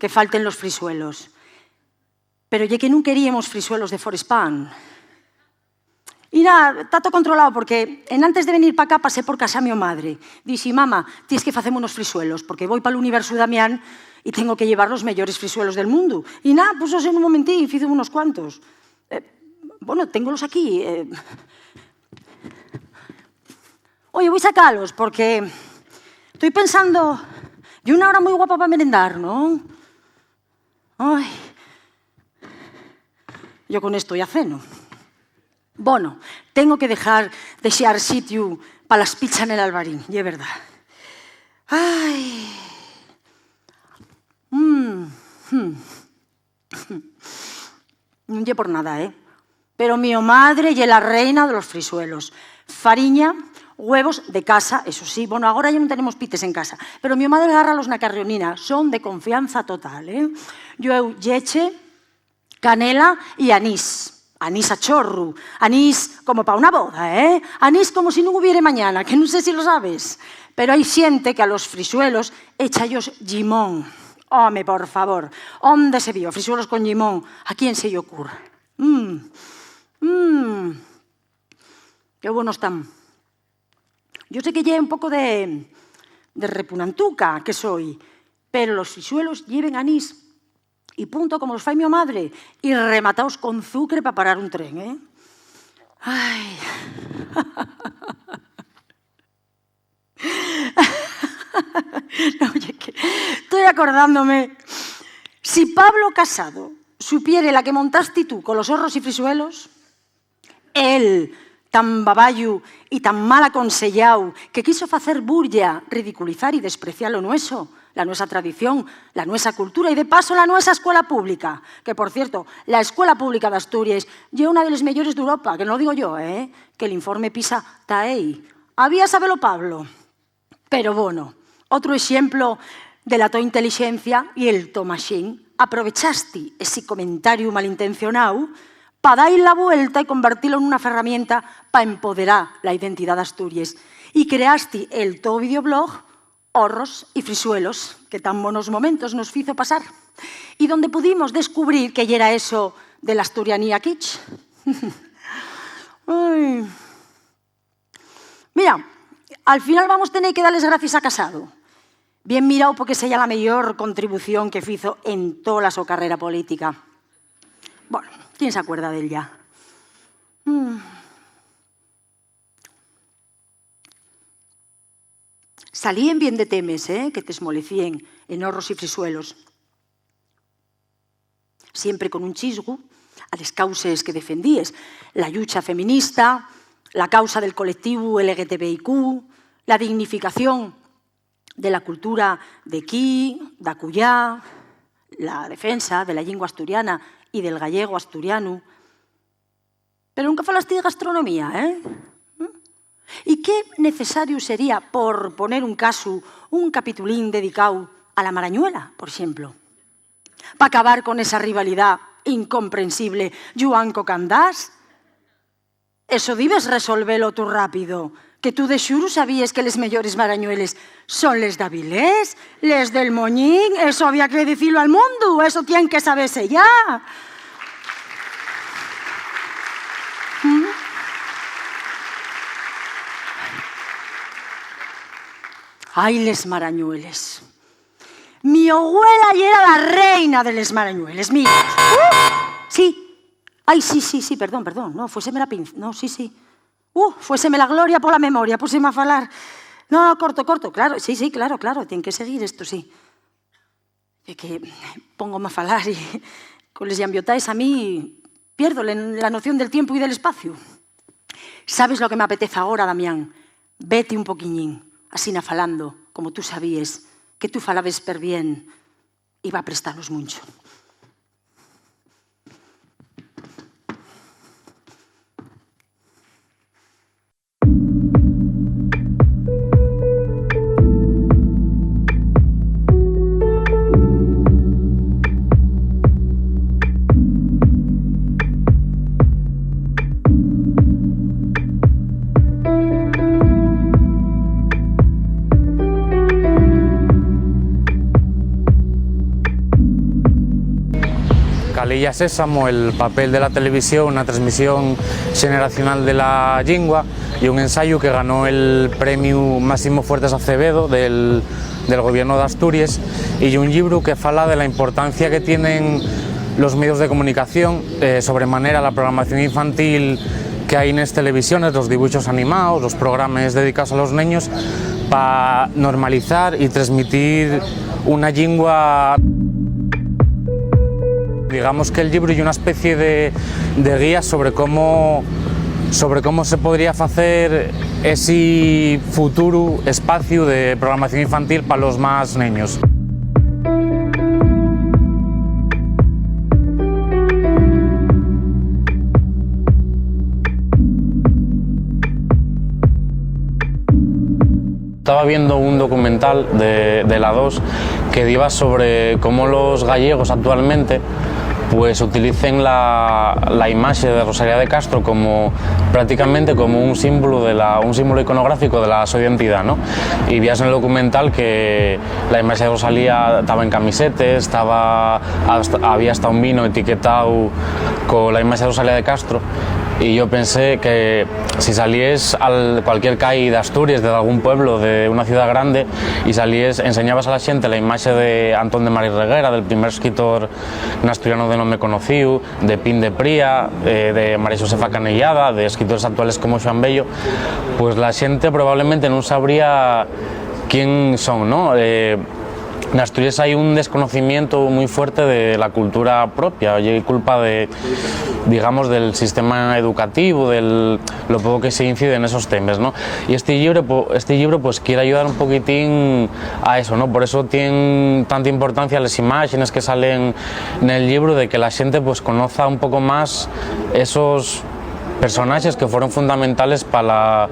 que falten los frisuelos. Pero ya que non queríamos frisuelos de Forespan. E nada, está todo controlado, porque antes de venir para cá pasé por casa a mi madre. Dixi, mama, tienes que facerme unos frisuelos, porque voy para o universo Damián e tengo que llevar los mellores frisuelos del mundo. E nada, pues en un momentín, fice unos cuantos. Bueno, téngolos aquí. Oye, voy a sacarlos, porque estoy pensando... Y una hora muy guapa para merendar, ¿no? Ay... Yo con esto ya ceno. Bueno, tengo que dejar sitio para las pizzas en el Alvarín, y es verdad. Ay. No es por nada, ¿eh? Pero mi madre y la reina de los frisuelos. Fariña, huevos de casa, eso sí. Bueno, ahora ya no tenemos pites en casa, pero mi madre agarra los nacarrionina, son de confianza total, ¿eh? Yo leche, canela y anís. Anís a chorro, anís como para una boda, ¿eh? Anís como si no hubiera mañana, que no sé si lo sabes. Pero hay gente que a los frisuelos echa ellos limón. Home, por favor, ¿dónde se vio frisuelos con limón? ¿A quién se le ocurre? Qué buenos están. Yo sé que lleve un poco de repunantuca, que soy, pero los frisuelos lleven anís. Y punto, como los fai mi madre, y remataos con zucre para parar un tren, ¿eh? Ay. No, oye, que estoy acordándome. Si Pablo Casado supiere la que montaste tú con los horros y frisuelos, él, tan baballo y tan mal aconsellao, que quiso facer burlla, ridiculizar y despreciar lo nueso, la nuestra tradición, la nuestra cultura y, de paso, la nuestra escuela pública. Que, por cierto, la escuela pública de Asturias es una de las mejores de Europa, que no lo digo yo, que el informe PISA está ahí. Había sabelo Pablo. Pero, bueno, otro ejemplo de la tua inteligencia y el to machín. Aprovechaste ese comentario malintencionado para dar la vuelta y convertirlo en una herramienta para empoderar la identidad de Asturias. Y creaste el to videoblog Horros y frisuelos, que tan buenos momentos nos hizo pasar, y donde pudimos descubrir que ya era eso de la asturianía kitsch. Ay. Mira, al final vamos a tener que darles gracias a Casado. Bien mirado, porque sea la mejor contribución que hizo en toda su carrera política. Bueno, ¿quién se acuerda de él ya? Salían bien de temes, que te esmolecían en horros y frisuelos. Siempre con un chisgu a las causas que defendíes. La lucha feminista, la causa del colectivo LGTBIQ, la dignificación de la cultura de aquí, de acullá, la defensa de la lengua asturiana y del gallego asturiano. Pero nunca falaste de gastronomía, ¿eh? ¿Y qué necesario sería, por poner un caso, un capitulín dedicado a la marañuela, por ejemplo? Para acabar con esa rivalidad incomprensible Joan-Cocandás. Eso debes resolverlo tú rápido, que tú de xuru sabías que les mejores marañueles son les d'Avilés, les del Moñín. Eso había que decirlo al mundo, eso tiene que saberse ya. Ay, les marañueles. Mi abuela ya era la reina de les marañueles. Mira. Sí. Ay, sí, perdón. No, fuéseme la pinza. No, sí. Fuéseme la gloria por la memoria. Puseme a falar. No, corto. Claro, sí, claro. Tiene que seguir esto, sí. Es que póngome a falar y con les llambiotais a mí pierdo la noción del tiempo y del espacio. ¿Sabes lo que me apetece ahora, Damián? Vete un poquiñín. Así na falando, como tú sabías, que tú falabes per bien, iba a prestarnos mucho. Lilla Sésamo, el papel de la televisión, una transmisión generacional de la lingua y un ensayo que ganó el premio Máximo Fuertes Acevedo del gobierno de Asturias, y un libro que fala de la importancia que tienen los medios de comunicación, sobremanera la programación infantil que hay en las televisiones, los dibujos animados, los programas dedicados a los niños, para normalizar y transmitir una lengua. Digamos que el libro es una especie de guía sobre cómo se podría hacer ese futuro espacio de programación infantil para los más niños. Estaba viendo un documental de la 2 que iba sobre cómo los gallegos actualmente pues utilicen la imagen de Rosalía de Castro prácticamente como un símbolo iconográfico de la su identidad, ¿no? Y vías en el documental que la imagen de Rosalía estaba en camisetes, había hasta un vino etiquetado con la imagen de Rosalía de Castro. Y yo pensé que si salíes a cualquier calle de Asturias, de algún pueblo, de una ciudad grande, y enseñabas a la gente la imagen de Antón de María Reguera, del primer escritor asturiano de nombre conocido, de Pin de Pría, de María Josefa Canellada, de escritores actuales como Joan Bello, pues la gente probablemente no sabría quién son, ¿no? En Asturias hay un desconocimiento muy fuerte de la cultura propia, y culpa digamos, del sistema educativo, lo poco que se incide en esos temas, ¿no? Y este libro pues quiere ayudar un poquitín a eso, ¿no? Por eso tiene tanta importancia las imágenes que salen en el libro, de que la gente pues conozca un poco más esos personajes que fueron fundamentales para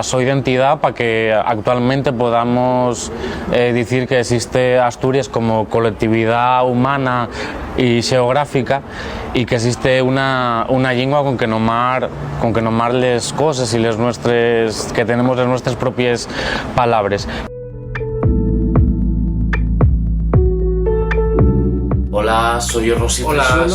su identidad, para que actualmente podamos decir que existe Asturias como colectividad humana y geográfica, y que existe una lengua con que nomar les cosas y que tenemos las nuestras propias palabras. Hola, soy Orros y Freixuelos.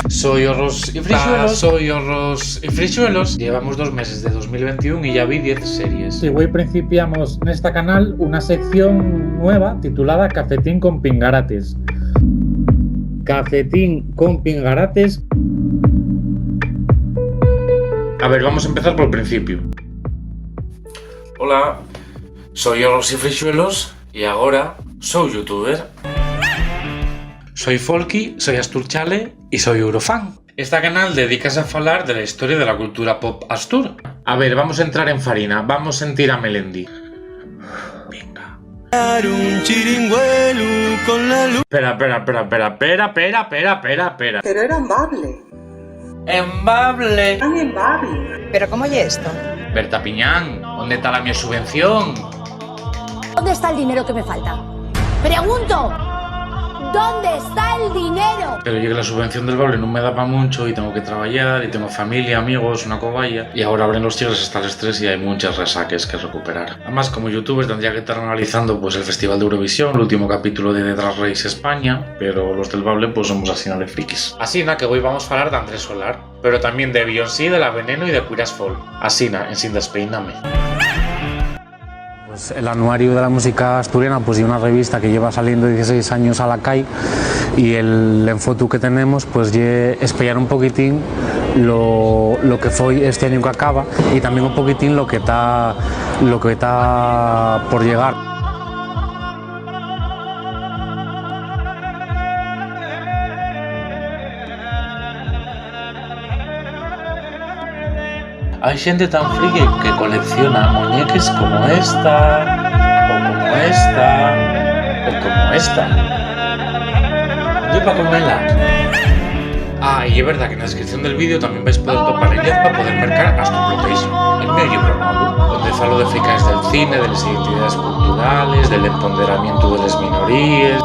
Soy Orros y Freixuelos. Llevamos 2 meses de 2021 y ya vi 10 series. Y hoy principiamos en este canal una sección nueva titulada Cafetín con Pingarates. Cafetín con Pingarates. A ver, vamos a empezar por el principio. Hola, soy Orros y Freixuelos y ahora soy youtuber. Soy Folky, soy asturchale y soy eurofan. Este canal dedicase a hablar de la historia de la cultura pop astur. A ver, vamos a entrar en farina, vamos a sentir a Melendi. Venga. Un chiringuelo con la luz. Espera. Pero era embable. ¡Embable! ¡Tan embable! ¿Pero cómo oye esto? Berta Piñán, ¿dónde está la mi subvención? ¿Dónde está el dinero que me falta? ¡Pregunto! ¿Dónde está el dinero? Pero yo que la subvención del Bable no me da para mucho y tengo que trabajar y tengo familia, amigos, una cobaya, y ahora abren los Tigres hasta las 3 y hay muchas resaques que recuperar. Además, como youtuber tendría que estar analizando pues el Festival de Eurovisión, el último capítulo de The Drag Race España, pero los del Bable pues somos así de frikis. Asina que hoy vamos a hablar de Andrés Solar, pero también de Beyoncé, de La Veneno y de Queer as Folk. Asina, en Sin Despeiname. Pues el anuario de la música asturiana pues, y una revista que lleva saliendo 16 años a la calle, y el enfoque que tenemos pues espellar un poquitín lo que fue este año que acaba, y también un poquitín lo que está por llegar. Hay gente tan friki que colecciona muñeques como esta, o como esta, o como esta. Yo para comerla. Ah, y es verdad que en la descripción del vídeo también vais a poder topar el link para poder mercar Astroplotation, el meu libro nuevo, donde falo de fricas del cine, de las identidades culturales, del empoderamiento de las minorías.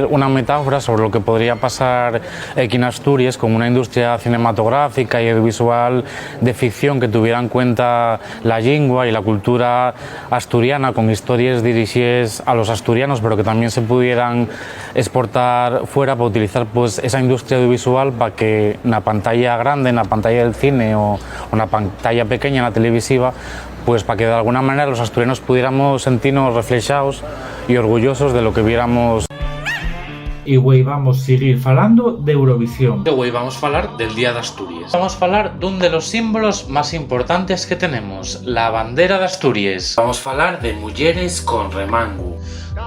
Una metáfora sobre lo que podría pasar aquí en Asturias con una industria cinematográfica y audiovisual de ficción que tuviera en cuenta la lengua y la cultura asturiana, con historias dirigidas a los asturianos, pero que también se pudieran exportar fuera para utilizar pues esa industria audiovisual para que en la pantalla grande, en la pantalla del cine o en la pantalla pequeña, en la televisiva, pues para que de alguna manera los asturianos pudiéramos sentirnos reflejados y orgullosos de lo que viéramos. Y hoy vamos a seguir falando de Eurovisión. Hoy vamos a hablar del Día de Asturias. Vamos a hablar de uno de los símbolos más importantes que tenemos, la bandera de Asturias. Vamos a hablar de mujeres con remango.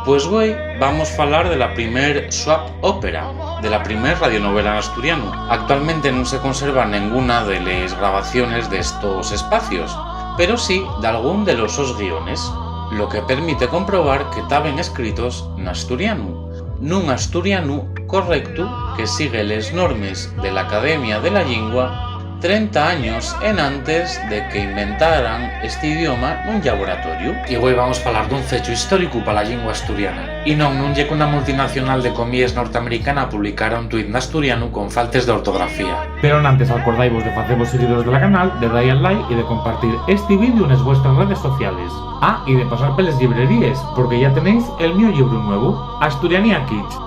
Pues hoy vamos a hablar de la primer soap opera, de la primer radionovela en asturiano. Actualmente no se conserva ninguna de las grabaciones de estos espacios, pero sí de algún de los sus guiones, lo que permite comprobar que estaban escritos en asturiano. Nun asturiano correcto que sigue les normes de la Academia de la Lingua 30 años en antes de que inventaran este idioma nun laboratorio. Y hoy vamos a hablar dun fecho histórico para la lingua asturiana. Y non lle que una multinacional de comías norteamericana publicara un tuit en asturiano con faltas de ortografía. Pero antes acordaivos de faceros seguidores de la canal, de darle al like y de compartir este vídeo en vuestras redes sociales. Ah, y de pasar peles librerías, porque ya tenéis el mío libro nuevo, Asturianía Kids.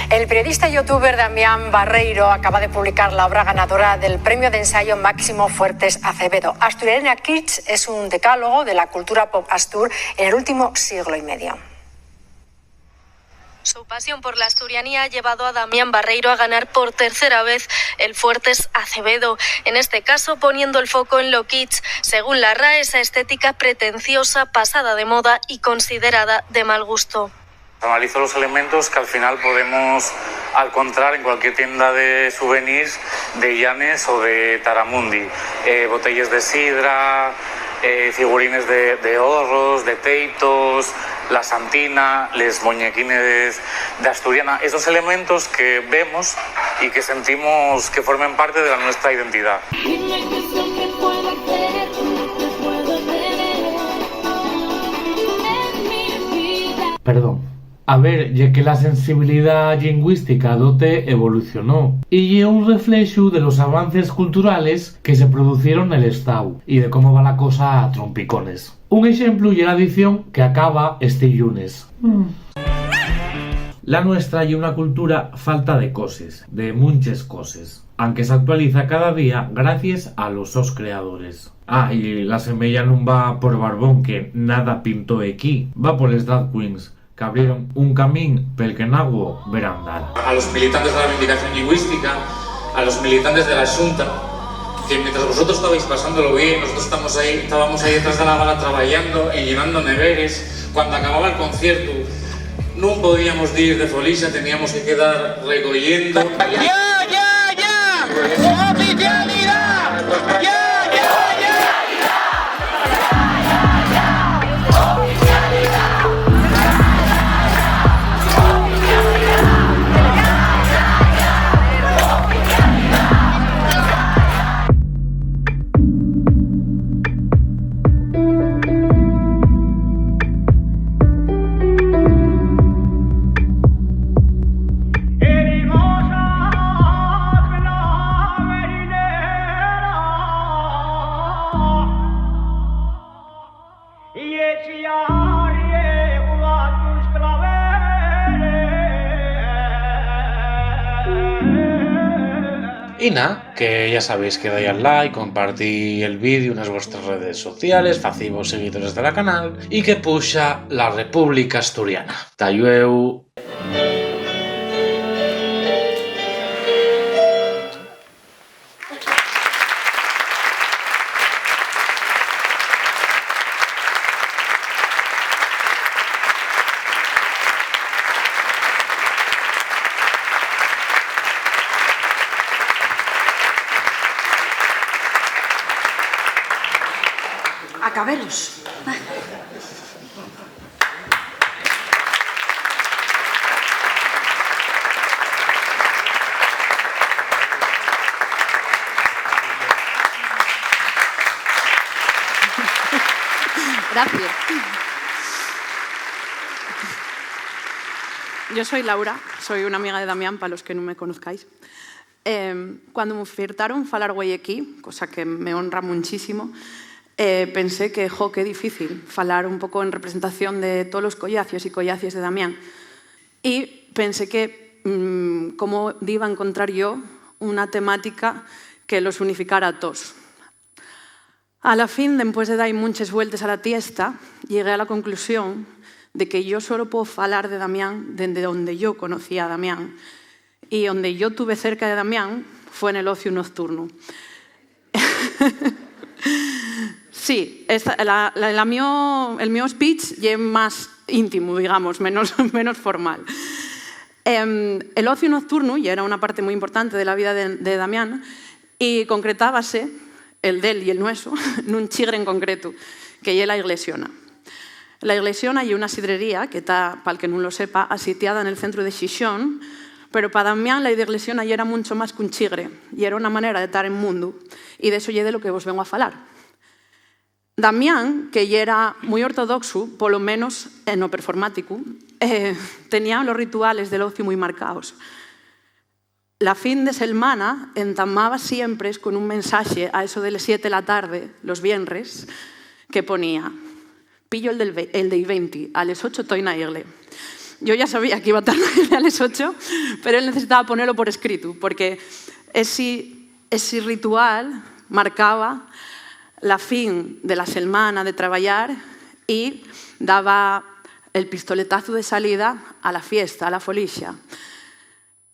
El periodista y youtuber Damián Barreiro acaba de publicar la obra ganadora del premio de ensayo Máximo Fuertes Acevedo. Asturianía Kids es un decálogo de la cultura pop astur en el último siglo y medio. Su pasión por la asturianía ha llevado a Damián Barreiro a ganar por tercera vez el Fuertes Acevedo, en este caso poniendo el foco en lo kitsch, según la RAE, esa estética pretenciosa, pasada de moda y considerada de mal gusto. Analizo los elementos que al final podemos encontrar en cualquier tienda de souvenirs de Llanes o de Taramundi. Botellas de sidra, figurines de horros, de teitos, la santina, les muñequines de asturiana. Esos elementos que vemos y que sentimos que formen parte de nuestra identidad. Perdón. A ver, ya que la sensibilidad lingüística dote evolucionó y es un reflejo de los avances culturales que se producieron en el Estado y de cómo va la cosa a trompicones. Un ejemplo y la edición que acaba este lunes. La nuestra y una cultura falta de cosas, de muchas cosas, aunque se actualiza cada día gracias a los sus creadores. Ah, y la semilla no va por Barbón, que nada pintó aquí, va por les drag queens, que abrieron un camino pel que nago ver andar. A los militantes de la reivindicación lingüística, a los militantes de la Xunta, que mientras vosotros estabais pasándolo bien, nosotros estábamos ahí detrás de la bala trabajando y llenando neveres. Cuando acababa el concierto, no podíamos ir de folixa, teníamos que quedar recogiendo. ¡Ya, ya, ya! ¡Oficialidad! ¡Ya! Y nada, que ya sabéis que dais al like, compartí el vídeo en las vuestras redes sociales, facivos seguidores de la canal y que puxa la República Asturiana. Tayueu. Acabelos. Gracias. yo soy Laura, soy una amiga de Damián, para los que non me conozcáis. Cando me ofertaron falar güey aquí, cosa que me honra muchísimo, pensé que, qué difícil falar un pouco en representación de todos os collacios e collacias de Damián. E pensé que cómo iba a encontrar yo una temática que los unificara a todos. A la fin, después de dar muchas vueltas a la tiesta, llegué a la conclusión de que yo solo puedo falar de Damián desde donde yo conocía a Damián. Y donde yo tuve cerca de Damián fue en el ocio nocturno. Sí, el mío speech es más íntimo, digamos, menos formal. El ocio nocturno ya era una parte muy importante de la vida de Damián y concretábase, el del y el nuestro, en un chigre en concreto, que es la Iglesiona. La Iglesiona es una sidrería que está, para el que no lo sepa, asitiada en el centro de Xixón, pero para Damián la Iglesiona ya era mucho más que un chigre y era una manera de estar en mundo y de eso es de lo que vos vengo a falar. Damián, que ya era muy ortodoxo, por lo menos en lo performático, tenía los rituales del ocio muy marcados. La fin de semana entamaba siempre con un mensaje a eso de las 7 de la tarde, los viernes, que ponía: pillo el de 20, a las 8 estoy en la igle. Yo ya sabía que iba a estar a las 8, pero él necesitaba ponerlo por escrito, porque ese ritual marcaba la fin de la semana de trabajar y daba el pistoletazo de salida a la fiesta, a la folixa.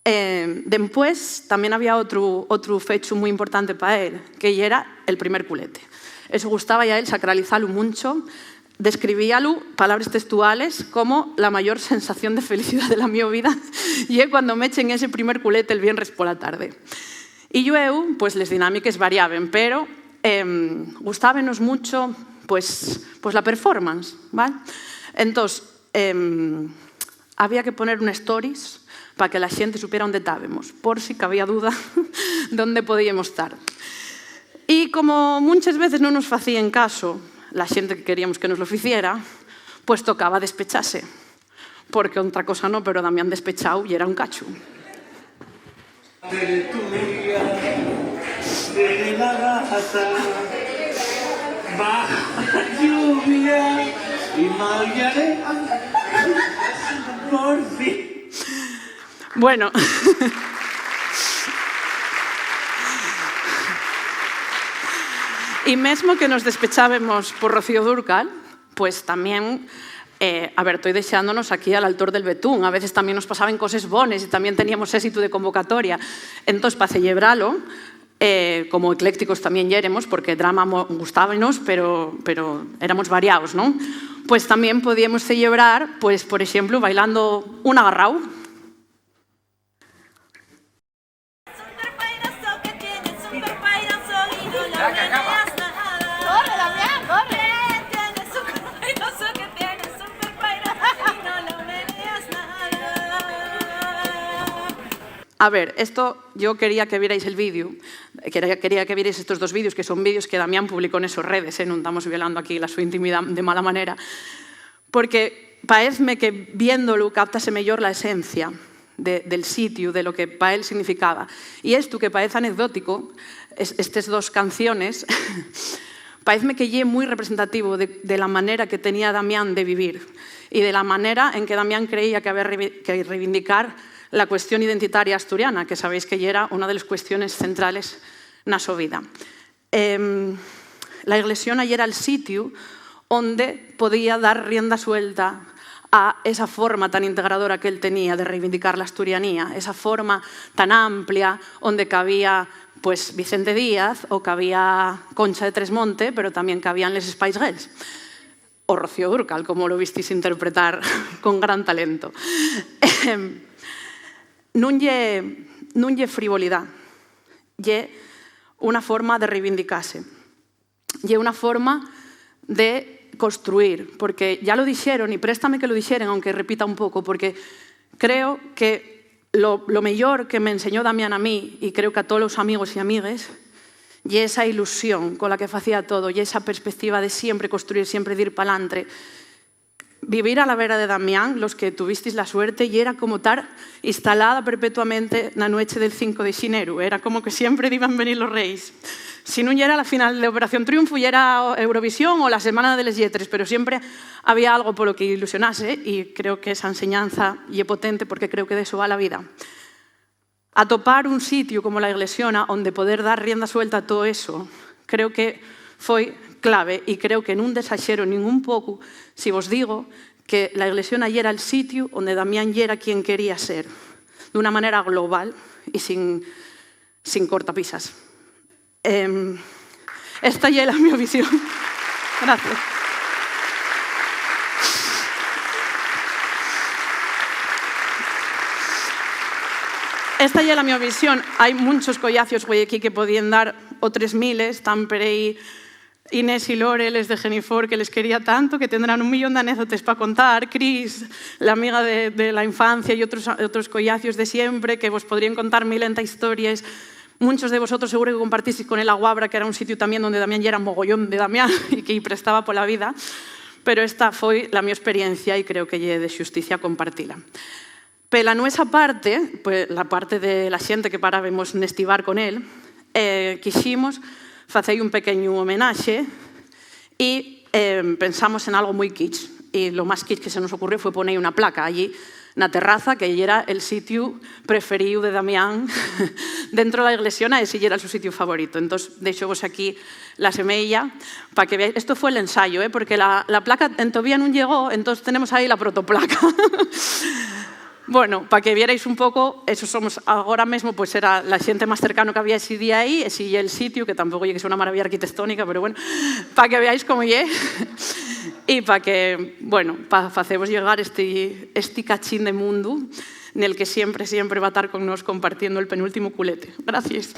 Después también había otro fecho muy importante para él, que era el primer culete. Eso gustaba a él sacralizarlo mucho, describíalo, palabras textuales, como la mayor sensación de felicidad de la mi vida y es cuando me echen ese primer culete el viernes por la tarde. Y yo, pues las dinámicas variaban, pero gustábamos mucho pues la performance, ¿vale? Entonces, había que poner un stories para que la gente supiera dónde estábamos, por si cabía duda dónde podíamos estar. Y como muchas veces no nos hacían caso la gente que queríamos que nos lo hiciera, pues tocaba despecharse, porque otra cosa no, pero Damián despechado y era un cacho. De la gata, baja lluvia y maullaré por fin. Bueno, y mesmo que nos despechábamos por Rocío Dúrcal, pues también, estoy deseándonos aquí al altor del betún, a veces también nos pasaban cosas bones y también teníamos éxito de convocatoria. Entonces, para celebrarlo, como eclécticos también ya éramos, porque drama gustábamos, pero éramos variados, ¿no? Pues también podíamos celebrar, pues, por ejemplo, bailando un agarrao. ¡Corre, Damián, corre! A ver, esto yo quería que vierais el vídeo, quería que vierais estos dos vídeos, que son vídeos que Damián publicó en esas redes, no estamos violando aquí la su intimidad de mala manera, porque paézme que viéndolo captase mejor la esencia del sitio, de lo que para él significaba. Y esto que parece anecdótico, estas dos canciones, paézme que es muy representativo de la manera que tenía Damián de vivir y de la manera en que Damián creía que había que reivindicar la cuestión identitaria asturiana, que sabéis que ya era una de las cuestiones centrales en su vida. La Iglesiona ya era el sitio donde podía dar rienda suelta a esa forma tan integradora que él tenía de reivindicar la asturianía, esa forma tan amplia donde cabía pues, Vicente Díaz o cabía Concha de Tresmonte, pero también cabían les Spice Girls. O Rocío Dúrcal, como lo visteis interpretar con gran talento. Non lle frivolidad, lle una forma de reivindicarse, lle una forma de construir, porque ya lo dijeron, y préstame que lo dijeran, aunque repita un poco, porque creo que lo mejor que me enseñó Damián a mí, y creo que a todos los amigos y amigues, y esa ilusión con la que hacía todo, y esa perspectiva de siempre construir, siempre de ir para adelante, vivir a la vera de Damián, los que tuvisteis la suerte, y era como estar instalada perpetuamente na noche del 5 de xinero. Era como que siempre iban venir los reis. Si non era la final de Operación Triunfo, y era Eurovisión o la Semana de les Lletres, pero siempre había algo por lo que ilusionase, y creo que esa enseñanza é potente porque creo que de eso va la vida. Atopar un sitio como la Iglesiona onde poder dar rienda suelta a todo eso, creo que foi clave, e creo que non desaxero ningún pouco si vos digo que la Iglesiona era el sitio onde Damián era quien quería ser, de una manera global e sin cortapisas. Esta ya es la mi visión. Gracias. Esta ya es la mi visión. Hay muchos collacios aquí que podían dar o 3.000, están por ahí Inés y Lore, les de Genifor, que les quería tanto, que tendrán 1.000.000 de anécdotas para contar, Cris, la amiga de la infancia, y otros collacios de siempre, que vos podrían contar 1000 historias. Muchos de vosotros seguro que compartisteis con el Aguabra, que era un sitio también donde Damián ya era mogollón de Damián y que prestaba por la vida, pero esta fue la mi experiencia y creo que lle de xusticia compartila. Pela nuestra parte, pues, la parte de la xente que parábamos nestivar con él, quiximos facer un pequeño homenaxe e pensamos en algo moi kitsch. E lo máis kitsch que se nos ocurrió foi poner unha placa allí na terraza, que era el sitio preferido de Damián dentro da Iglesiona, ese era su sitio favorito. Entonces, deixo-vos aquí la semilla para que veáis. Esto fue el ensayo, porque la placa todavía non llegó, entonces tenemos ahí la protoplaca. Bueno, para que vierais un pouco, eso somos agora mesmo, pues era la xente máis cercano que había ese día aí, ese é el sitio, que tampouco lle que sea unha maravilla arquitectónica, pero bueno, para que veáis como lle. E para que, bueno, para facervos llegar este cachín de mundo nel que siempre va a estar con nos compartiendo el penúltimo culete. Gracias.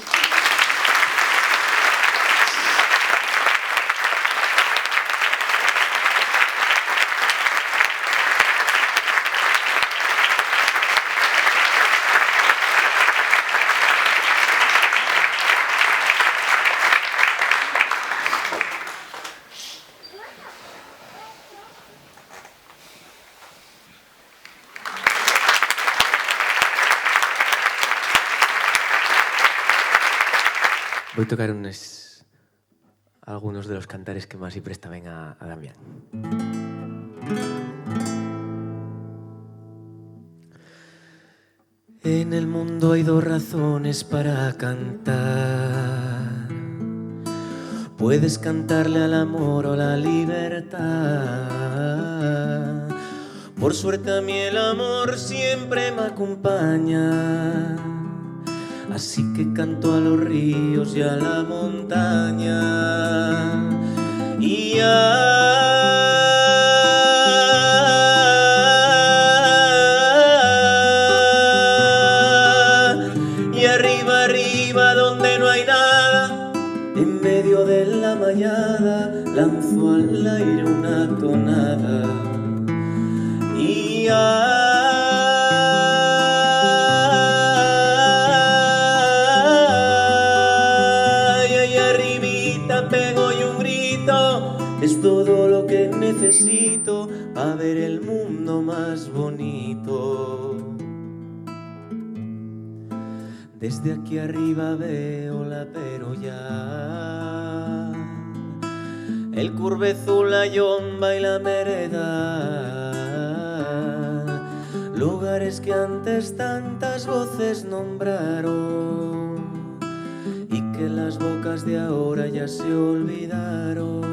Voy a tocar algunos de los cantares que más y prestaban a Damián. En el mundo hay dos razones para cantar. Puedes cantarle al amor o la libertad. Por suerte a mí el amor siempre me acompaña. Así que canto a los ríos y a la montaña. Y arriba, arriba, donde no hay nada, en medio de la mallada, lanzo al aire una tonada. Y es todo lo que necesito para ver el mundo más bonito. Desde aquí arriba veo la Perollá, el Curvezo, la Yomba y la Mereda, lugares que antes tantas voces nombraron y que las bocas de ahora ya se olvidaron.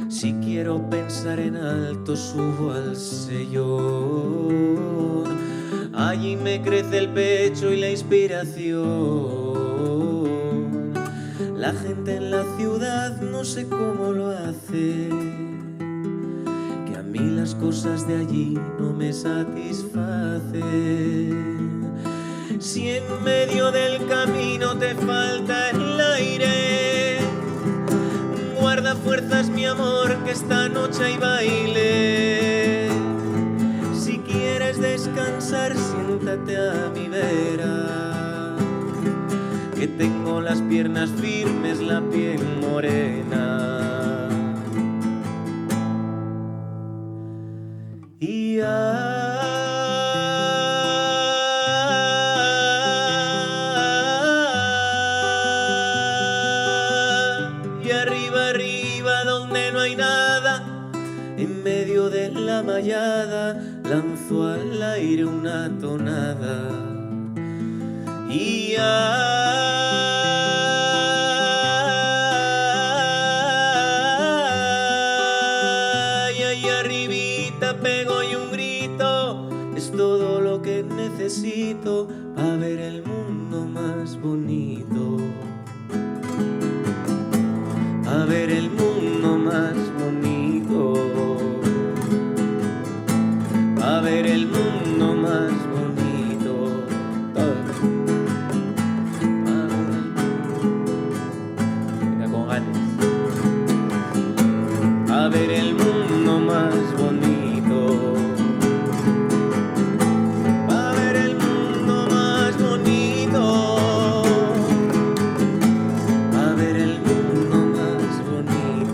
Si quiero pensar en alto, subo al sellón. Allí me crece el pecho y la inspiración. La gente en la ciudad no sé cómo lo hace, que a mí las cosas de allí no me satisfacen. Si en medio del camino te falta el aire, guarda fuerzas, mi amor, que esta noche hay baile. Si quieres descansar, siéntate a mi vera, que tengo las piernas firmes, la piel morena. arriba, arriba, donde no hay nada. En medio de la mallada lanzó al aire una tonada. Y ay, arribita pego y un grito. Es todo lo que necesito para ver el mundo más bonito. A ver el mundo más bonito. A ver el mundo más bonito. Venga con ganas. A ver el mundo más bonito. A ver el mundo más bonito. A ver el mundo más bonito.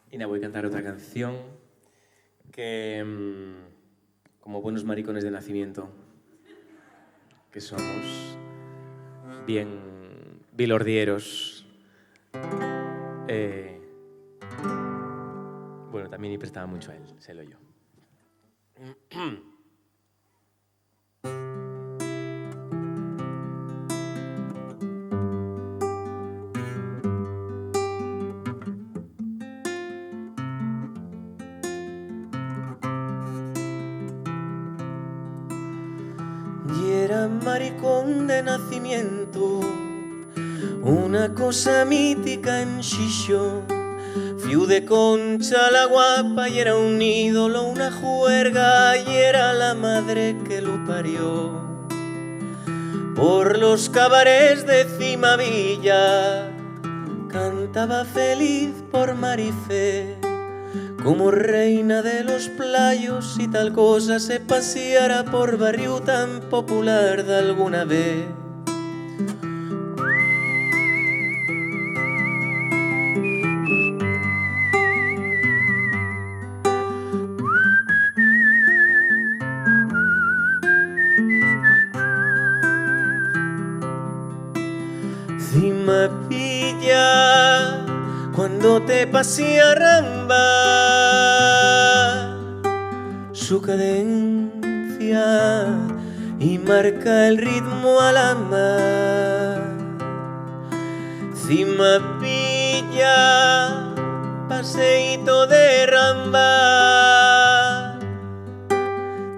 Y nada, voy a cantar otra canción que, como buenos maricones de nacimiento, que somos bien bilordieros, bueno, también y prestaba mucho a él, sélo yo. Y era maricón de nacimiento, una cosa mítica en Xixón. Fiu de Concha la guapa y era un ídolo, una juerga y era la madre que lo parió. Por los cabarets de Cimavilla cantaba feliz por Marifé, como reina de los playos, y tal cosa se paseara por barrio tan popular de alguna vez. Cimavilla, cuando te pasea Ramba, su cadencia y marca el ritmo al mar. Cimavilla, paseíto de Ramba,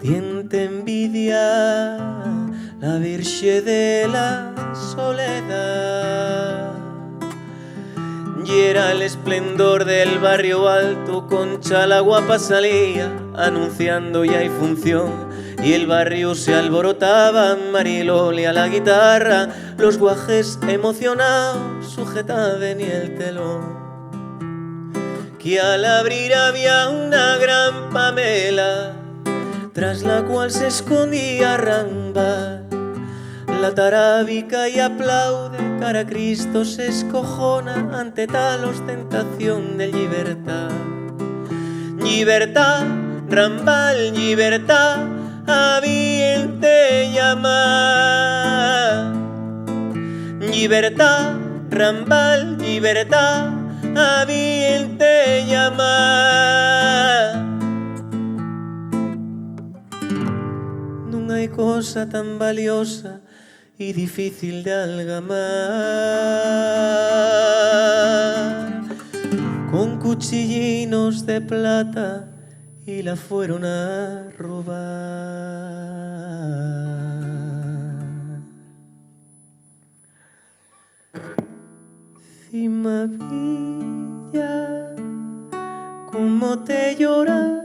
tiente envidia la Virgen de la Soledad. Y era el esplendor del barrio alto, Concha la guapa salía anunciando ya hay función. Y el barrio se alborotaba, Mariloli a la guitarra, los guajes emocionados sujetaban y el telón. Que al abrir había una gran Pamela, tras la cual se escondía Ramba. La tarábica y aplaude, cara a Cristo se escojona ante tal ostentación de libertad. Libertad, Rambal, libertad, a bien te llama. Libertad, Rambal, libertad, a bien te llama. No hay cosa tan valiosa y difícil de algamar, con cuchillinos de plata y la fueron a robar. Cimavilla, cómo te llora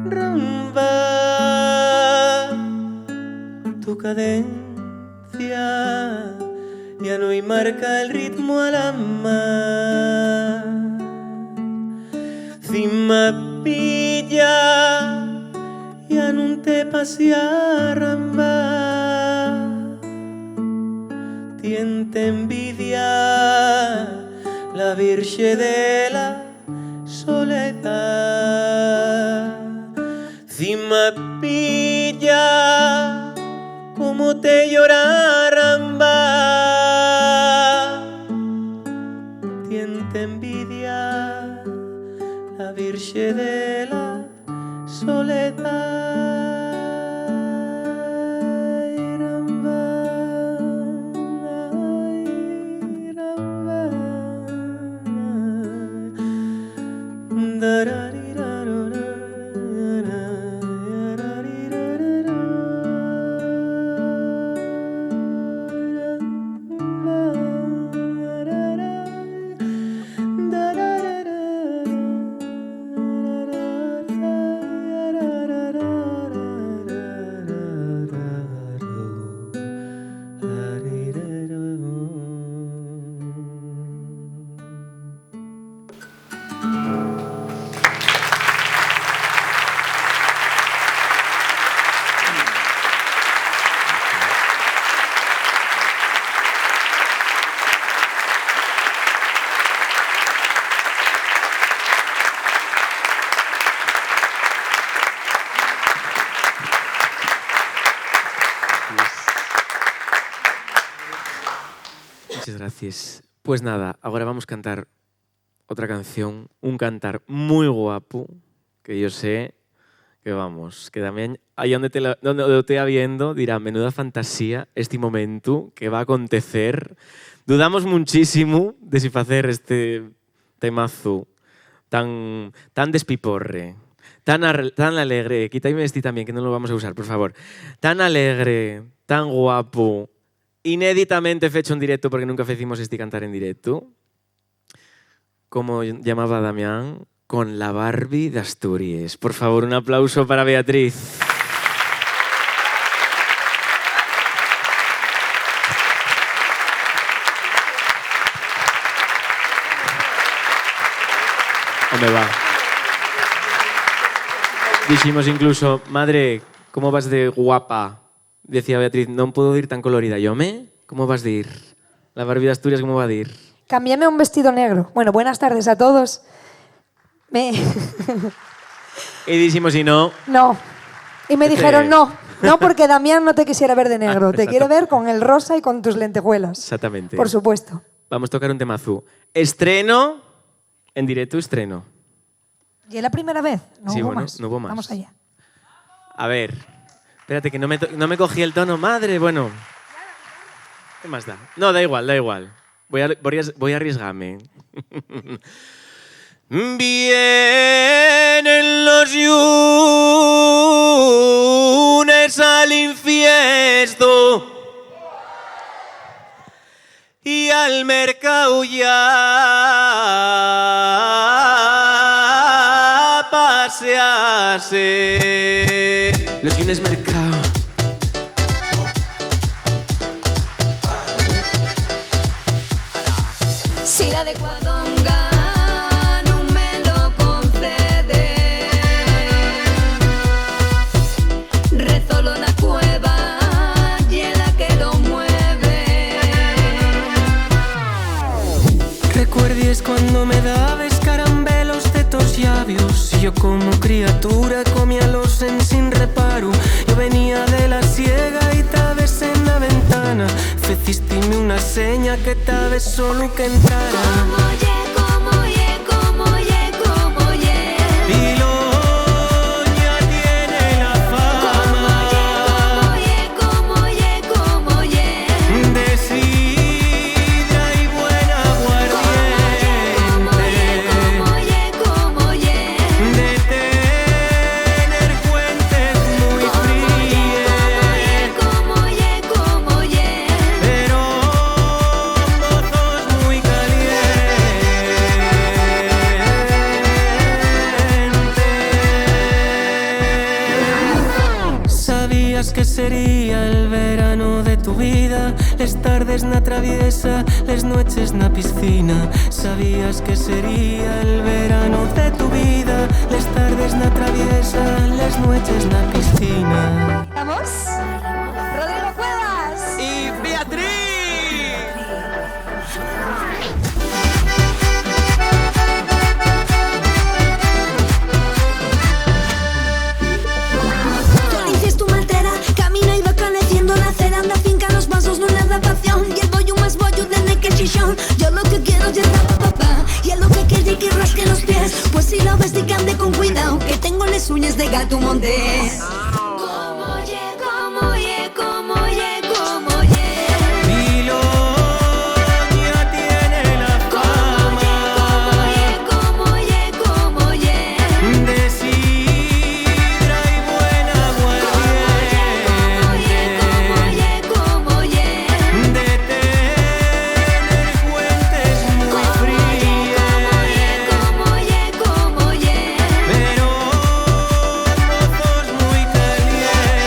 Ramba, tu cadencia ya no hay marca el ritmo al amar. Cima pilla ya no te pasea ramba. Tiente envidia la virge de la soledad. Cima pilla como te llora ramba. Tiente envidia la virge de la soledad. Muchas gracias. Pues nada, ahora vamos a cantar otra canción, un cantar muy guapo, que yo sé que vamos, que también ahí donde lo esté viendo dirá, menuda fantasía este momento que va a acontecer. Dudamos muchísimo de si hacer este temazo tan despiporre, tan alegre, quítame este también, que no lo vamos a usar, por favor, tan alegre, tan guapo, inéditamente fecho en directo, porque nunca hicimos este cantar en directo, como llamaba Damián, con la Barbie de Asturias. Por favor, un aplauso para Beatriz. ¿Dónde va? Dijimos incluso, madre, ¿cómo vas de guapa? Decía Beatriz, no puedo ir tan colorida. ¿Yo me? ¿Cómo vas de ir? La Barbie de Asturias, ¿cómo va a ir? Cámbiame un vestido negro. Bueno, buenas tardes a todos. Y dijimos, y no. No. Y me dijeron, no, porque Damián no te quisiera ver de negro. Te quiere ver con el rosa y con tus lentejuelas. Exactamente. Por supuesto. Vamos a tocar un temazo. Estreno, en directo estreno. ¿Y es la primera vez? No sí, hubo bueno, más. no hubo más. Vamos allá. A ver, espérate que no me cogí el tono, madre, bueno. ¿Qué más da? No, da igual. Voy a arriesgarme. Vienen los lunes al infiesto y al mercado ya pasearse. Los lunes mercado. Si la de Cuadonga no me lo concede, rezo la cueva y es la que lo mueve. ¿Recuerdes cuando me dabas caramelos de tus labios? Yo como criatura comíalos sin reparo. Yo venía de la siega y tabes en la ventana. Fecistime una seña que tabes solo que entrara. Y Loña tiene la fama de sidra y buena aguardiente, de tener fuentes muy frías, pero gozos muy calientes. vida, les tardes na traviesa, les noches na piscina. Sabías que sería el verano de tu vida, les tardes na traviesa, les noches na piscina. ¿Vamos? Rodrigo Cuevas. Y Beatriz. Dices tu maltera, camina y va caneciendo la cera. Anda finca los vasos, no la adaptación. Y el bollo más bollo desde que chichón. Yo lo que quiero es llegar a papá. Y es lo que quiere que rasque los pies. Pues si lo ves, di que ande con cuidado, que tengo las uñas de gato montés. Como ye, como ye, como ye, como ye. Bilonia tiene la fama. Como ye, como ye. De sidra y buen aguardiente. Como ye. De tener fuentes muy frías. Como ye. Pero mozos muy calientes.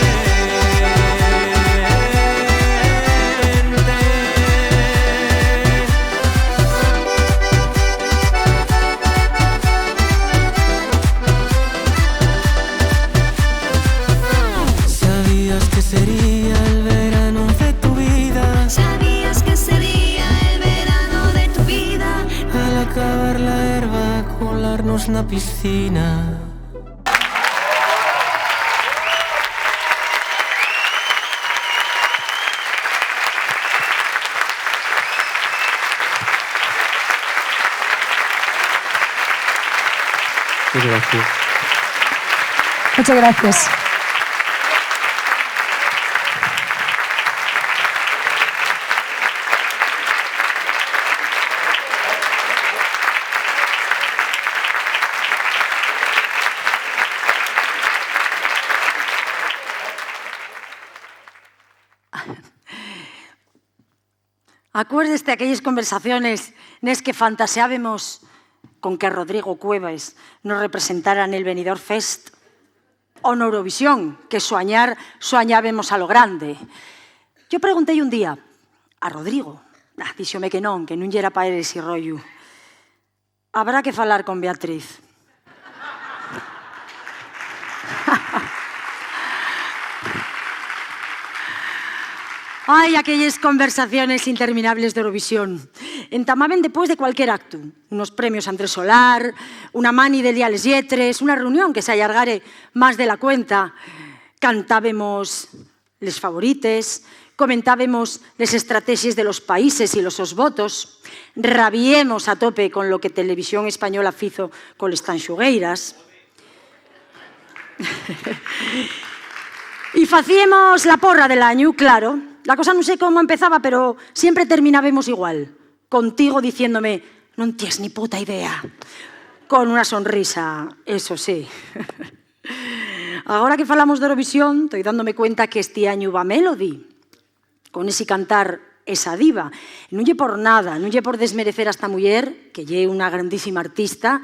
Sabías que sería el verano de tu vida. Sabías que sería el verano de tu vida. Al acabar la herba, colarnos na piscina. Gracias. Muchas gracias. Acuérdeste de aquellas conversaciones nes que fantaseábamos con que Rodrigo Cuevas nos representara en el Benidorm Fest o en Eurovisión, que soñábamos a lo grande. Yo preguntei un día a Rodrigo, díxome que non era para él ese rollo. Habrá que falar con Beatriz. Ay, aquellas conversaciones interminables de Eurovisión. Entamaban después de cualquier acto. Unos premios Andrés Solar, una mani del día Les Lletres, una reunión que se allargare más de la cuenta. Cantábamos les favorites, comentábamos les estrategias de los países y los sus votos, rabiemos a tope con lo que Televisión Española fizo con les tanxugueiras. Y facíamos la porra del año, claro. La cosa no sé cómo empezaba, pero siempre terminábamos igual. Contigo diciéndome, non tienes ni puta idea. Con una sonrisa, eso sí. Ahora que falamos de Eurovisión, estoy dándome cuenta que este año va Melody, con ese cantar esa diva. Non lle por nada, non lle por desmerecer a esta muller, que lle unha grandísima artista,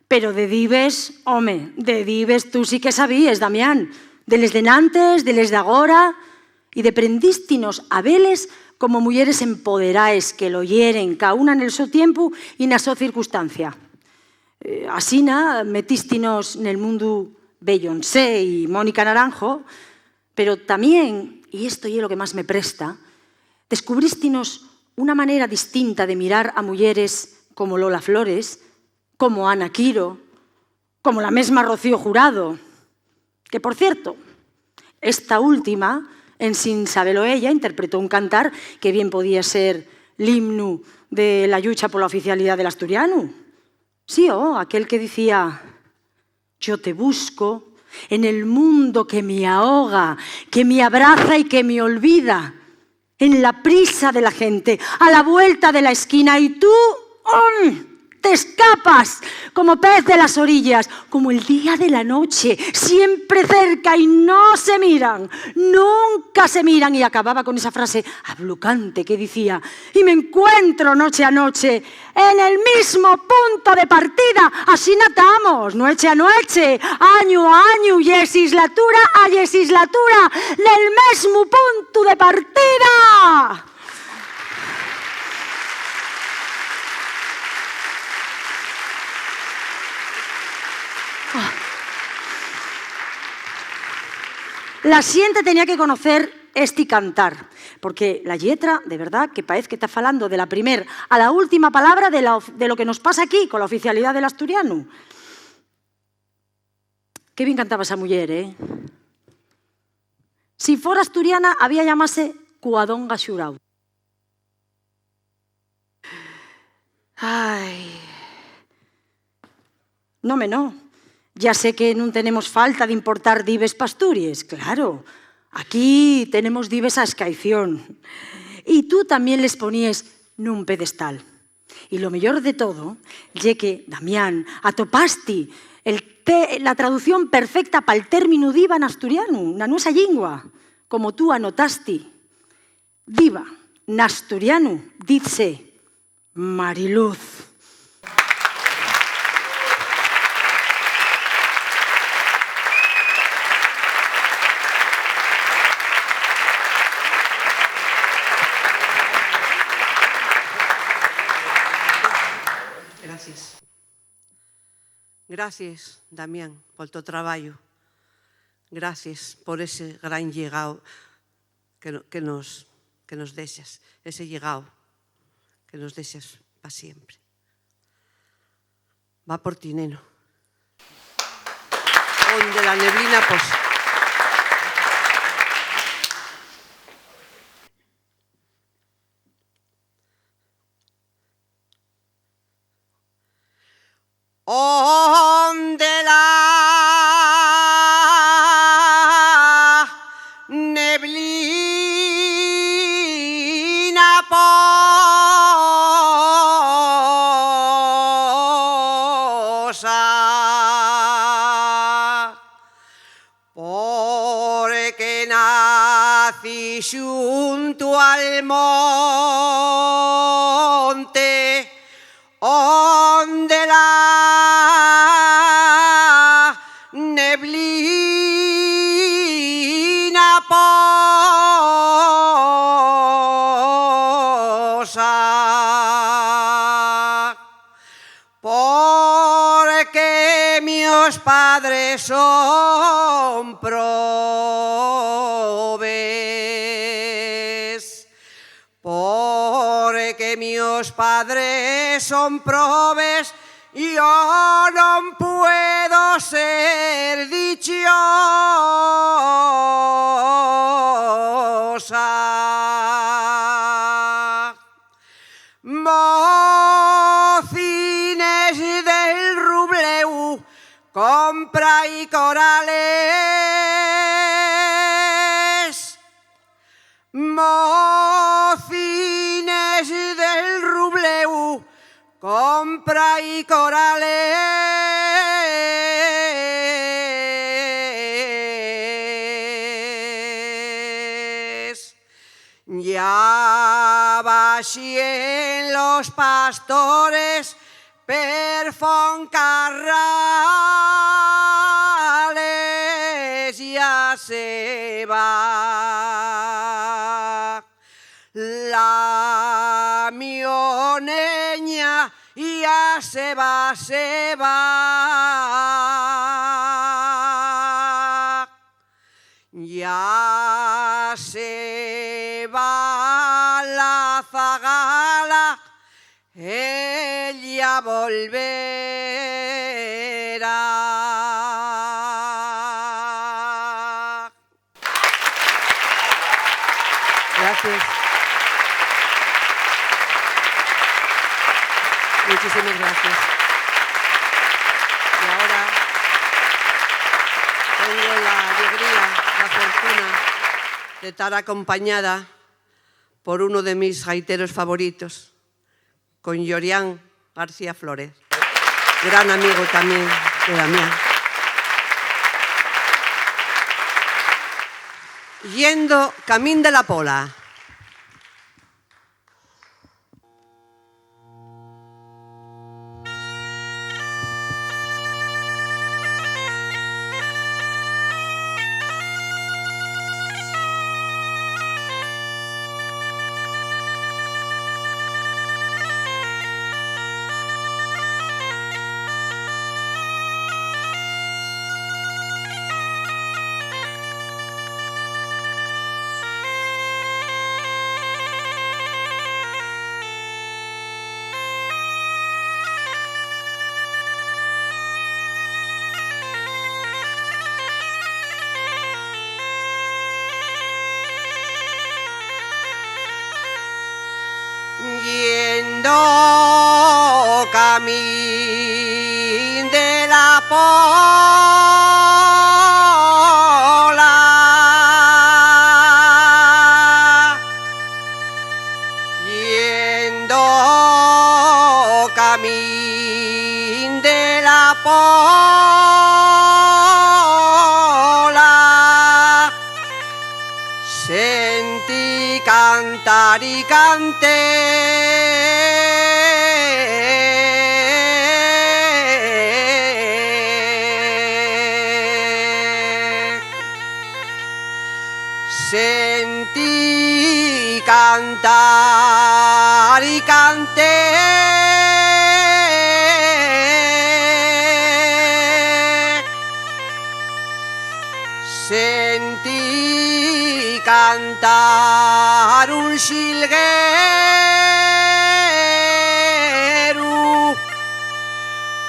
pero de dives, home, de dives tú sí que sabías, Damián. De les de nantes, de les de agora, y de prendístinos a veles como mulleres empoderaes que lo hieren ca una en el so tiempo y na so circunstancia. Asina metístinos en el mundo Beyoncé y Mónica Naranjo, pero también, y esto es lo que más me presta, descubrístinos una manera distinta de mirar a mulleres como Lola Flores, como Ana Quiro, como la mesma Rocío Jurado, que, por cierto, esta última, en Sin sabelo ella, interpretó un cantar que bien podía ser el himno de la lucha por la oficialidad del asturiano. Sí, aquel que decía, yo te busco en el mundo que me ahoga, que me abraza y que me olvida, en la prisa de la gente, a la vuelta de la esquina, y tú te escapas como pez de las orillas, como el día de la noche, siempre cerca y no se miran, nunca se miran. Y acababa con esa frase ablucante que decía, y me encuentro noche a noche en el mismo punto de partida, así natamos, noche a noche, año a año, legislatura a legislatura, del mismo punto de partida. ¡Viva! La xente tenía que conocer este cantar, porque la lletra, de verdad, que parece que está falando de la primera a la última palabra de lo que nos pasa aquí con la oficialidad del asturiano. Qué bien cantaba esa mujer, ¿eh? Si fuera asturiana, había llamase Cuadonga Xurau. Ay. No. Ya sé que non tenemos falta de importar dives pa Asturias, claro. Aquí tenemos dives a escaición. Y tú también les ponías nun pedestal. Y lo mellor de todo, ye que, Damián, atopaste la traducción perfecta pa'l término diva en asturiano, na nuesa lingua, como tú anotaste. Diva, en asturiano, dice Mariluz. Gracias, Damián, por tu traballo. Gracias por ese gran llegado que nos deixas, ese llegado que nos deixas para siempre. Va por ti, neno. Onde la neblina posa. Onde la neblina posa, porque nací xunto al monte, onde la neblina posa, porque mios padres son probes, porque mios padres son probes, yo non puedo ser dichosa. Mocines del Rubleu, compra y corales. Mocines del Rubleu, compra y corales. Ya baxien los pastores per Foncarrales, ya se va la mioneña, ya se va, ya se va la zagala, ella volverá. Gracias. Muchísimas gracias. Y ahora tengo la alegría, la fortuna de estar acompañada por uno de mis gaiteros favoritos, con Llorián García Flores, gran amigo también de Damián. Yendo camín de la Pola. Yendo camí de la Pola, yendo camí de la Pola, sentí cantar y canté. Sentí cantar y canté. Sentí cantar un xilguero,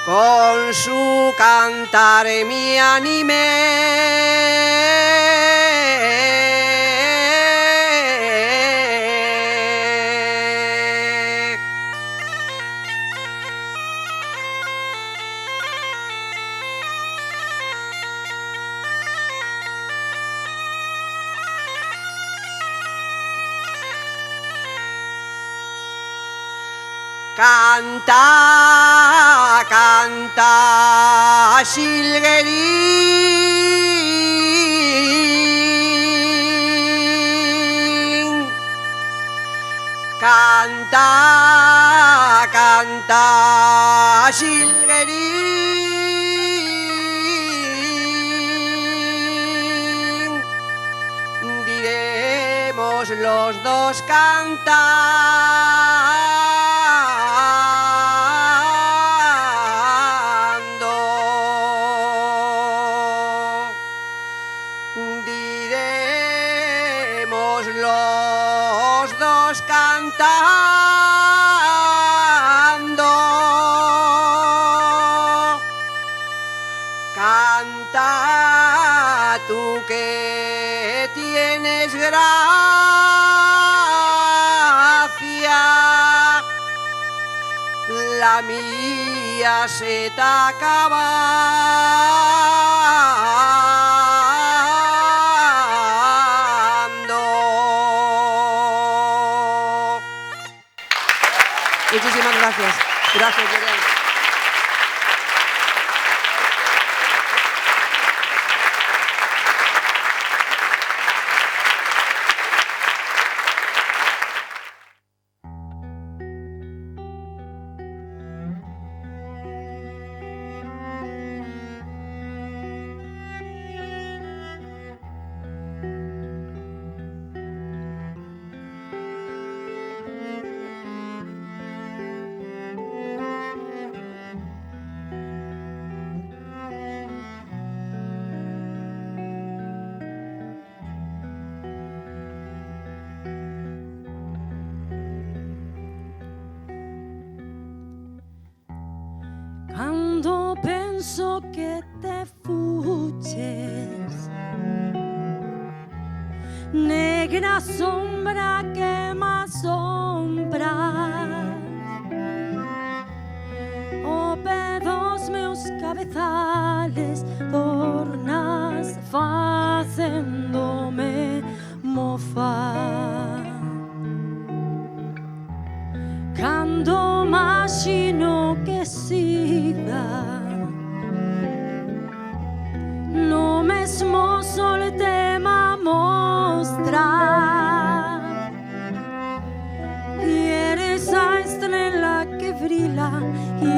con su cantar me animé. Canta, canta, xilguerín. Canta, canta, xilguerín. Diremos los dos cantando. Diremos los dos cantando. Canta tú que tienes gracia, la mía se te acabando. Muchísimas gracias. Gracias, Yorian. Quando penso che te fugges, negra sombra que m'assombras, o pedos meus cabezales tornas facéndome mofar. Cando imagino que siga no mesmo sol te ma mostrar, y eres a estrela que brilla, y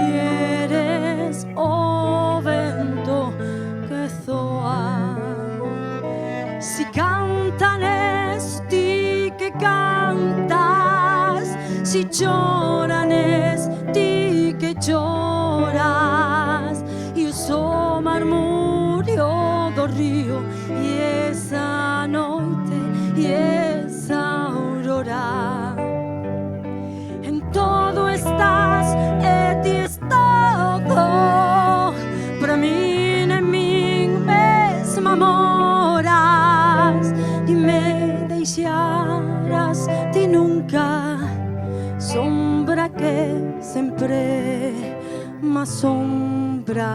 eres o vento que zoa. Si cantanes ti que cantas, si lloranes ti que lloras, io so murmurio do río, e esa noite e esa aurora. En todo estás e ti es todo, para min en min mesma moras, ni me deixarás ti nunca, sombra que sempre más sombras.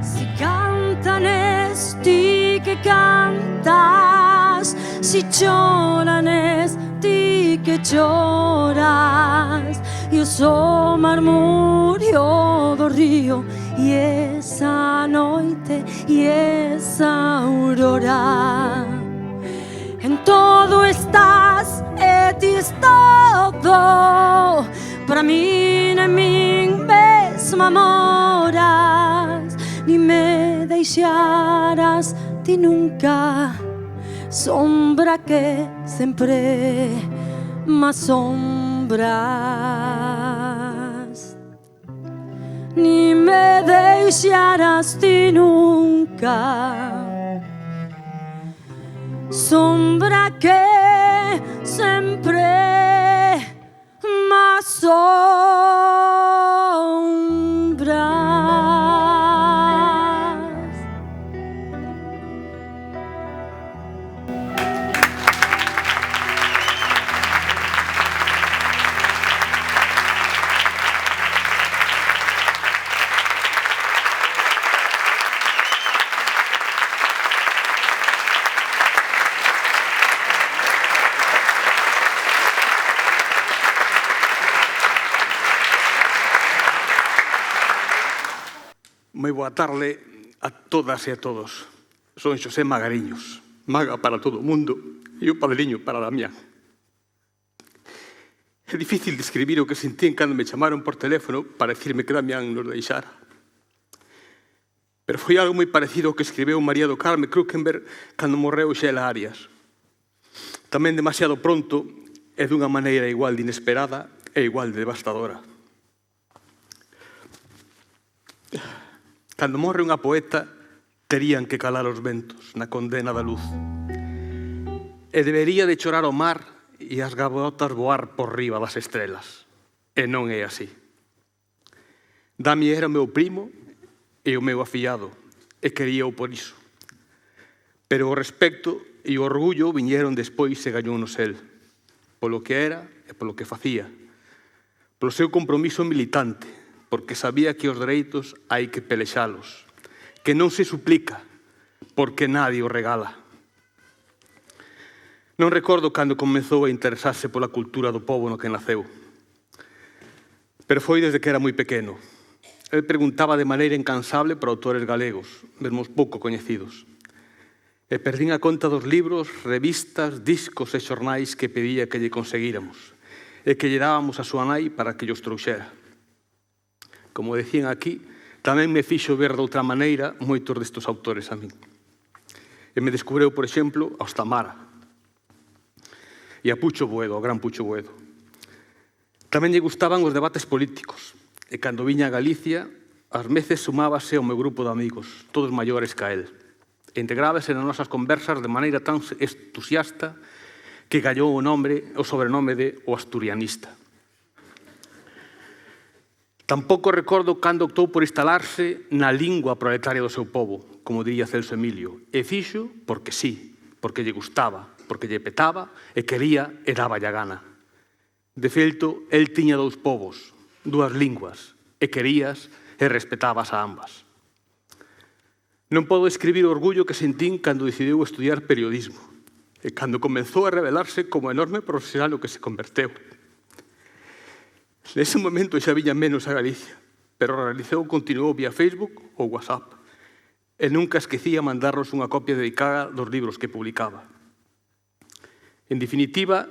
Si cantan esti que cantas, si lloran esti que lloras, io so marmurio do río e esa noite e esa aurora. En todo estás e tis todo, para min en min mesma moras, ni me deixarás ti nunca, sombra que sempre más sombras. Ni me deixarás ti nunca, sombra que sempre más sombras. Moi boa tarde a todas e a todos. Son Xosé Magariños, maga para todo o mundo e o padriño para Damián. É difícil describir o que sentín cando me chamaron por teléfono para dicirme que Damián nos deixara. Pero foi algo moi parecido ao que escribeu María do Carme Krukenberg cando morreu Xela Arias. Tamén demasiado pronto e dunha maneira igual de inesperada e igual de devastadora. Cando morre unha poeta, terían que calar os ventos na condena da luz. E debería de chorar o mar e as gaviotas voar por riba das estrelas. E non é así. Dami era o meu primo e o meu afillado, e queríao por iso. Pero o respecto e o orgullo viñeron despois e gañounos el, polo que era e polo que facía, polo seu compromiso militante, porque sabía que os dereitos hai que pelexalos, que non se suplica, porque nadie o regala. Non recordo cando comezou a interesarse pola cultura do pobo no que naceu, pero foi desde que era moi pequeno. El preguntaba de maneira incansable por autores galegos, mesmo os pouco coñecidos. E perdín a conta dos libros, revistas, discos e xornais que pedía que lle conseguíramos, e que lle dábamos a súa nai para que llos trouxera. Como decían aquí, tamén me fixo ver de outra maneira moitos destes autores a min. E me descubreu, por exemplo, a Ostamara e a Pucho Boedo, o gran Pucho Boedo. Tamén lle gustaban os debates políticos, e cando viña a Galicia, ás veces sumábase ao meu grupo de amigos, todos maiores que a él, e integrábase nas nosas conversas de maneira tan entusiasta que gallou o sobrenome de o asturianista. Tampouco recordo cando optou por instalarse na lingua proletaria do seu pobo, como diría Celso Emilio, e fixo porque sí, porque lle gustaba, porque lle petaba e quería e daba a gana. De feito, el tiña dous povos, dúas linguas, e querías e respetabas a ambas. Non podo escribir o orgullo que sentín cando decidiu estudiar periodismo e cando comenzou a revelarse como enorme profesional no que se converteu. Nese momento xa viña menos a Galicia, pero a realizou continuou vía Facebook ou WhatsApp e nunca esquecía mandarnos unha copia dedicada dos libros que publicaba. En definitiva,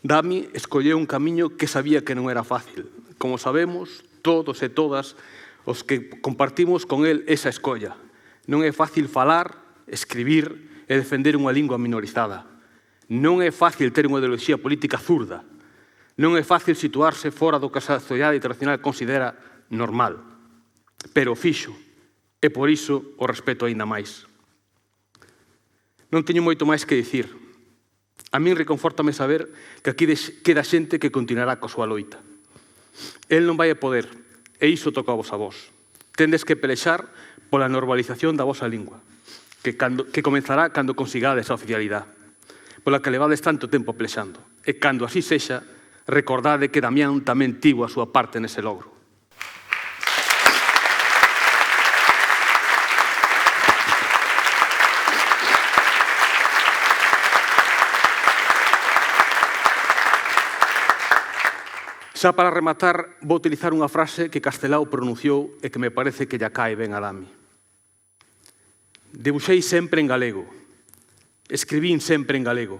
Dami escolleu un camiño que sabía que non era fácil. Como sabemos, todos e todas os que compartimos con el esa escolla. Non é fácil falar, escribir e defender unha lingua minorizada. Non é fácil ter unha ideoloxía política zurda. Non é fácil situarse fora do que a sociedade internacional considera normal. Pero o fixo, e por iso o respeto aínda máis. Non teño moito máis que dicir. A min reconfórtame saber que aquí queda xente que continuará coa súa loita. El non vai a poder, e iso toca a vos. Tendes que pelexar pola normalización da vosa lingua, que comenzará cando consigades a oficialidade, pola que levades tanto tempo pelexando. E cando así sexa, recordade que Damián tamén tivo a súa parte nese logro. Xa para rematar, vou utilizar unha frase que Castelao pronunciou e que me parece que lla cae ben a Dami. Debuxei sempre en galego, escribín sempre en galego,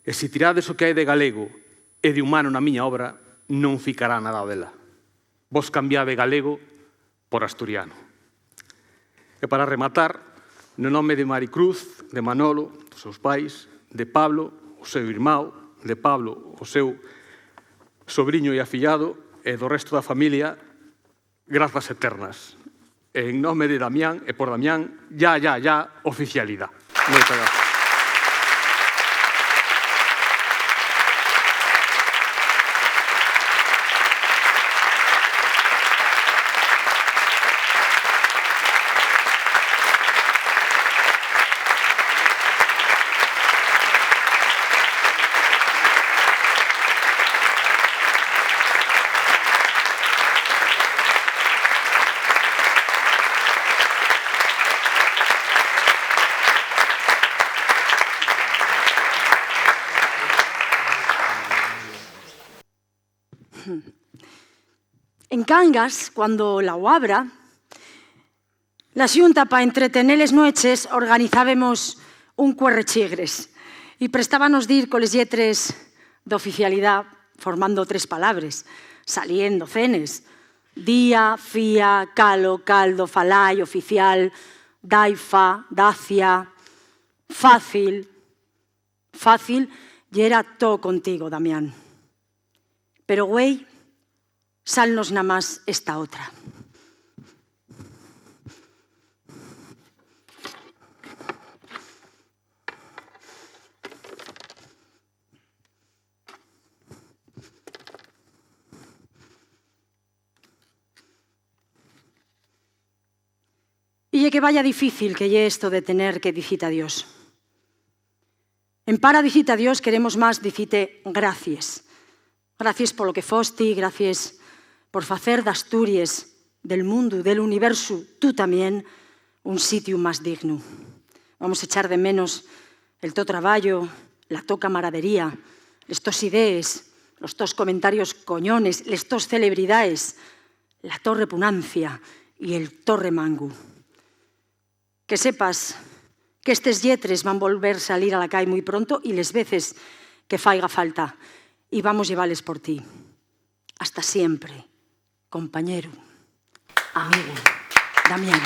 e se tirades o que hai de galego e de humano na miña obra, non ficará nada dela. Vos cambiade galego por asturiano. E para rematar, no nome de Maricruz, de Manolo, dos seus pais, de Pablo, o seu irmão, de Pablo, o seu sobriño e afillado, e do resto da familia, grazas eternas. E en nome de Damián e por Damián, ya, oficialidade. Moitas grazas. En Cangas, cuando la UABRA, la Xunta para entretener les noches organizábamos un cuerrechigres e prestábanos dir coles lletres de oficialidade formando 3 palabras, saliendo cenes, día, fía, calo, caldo, falai, oficial, daifa, dacia, fácil, e era todo contigo, Damián. Pero, güey, salnos na más esta outra. Y que vaya difícil que lle esto de tener que dicir a Dios. En para dicir a Dios queremos más dicite gracias. Gracias por lo que fosti, gracias por facer de Asturias, del mundo, del universo, tú tamén, un sitio máis digno. Vamos a echar de menos el to traballo, la to camaradería, les tos idees, los tos comentarios coñones, les tos celebridades, la to repugnancia y el to remango. Que sepas que estes lletres van volver salir a la calle muy pronto y les veces que faiga falta y vamos llevales por ti. Hasta siempre. Compañero, amigo, Damián.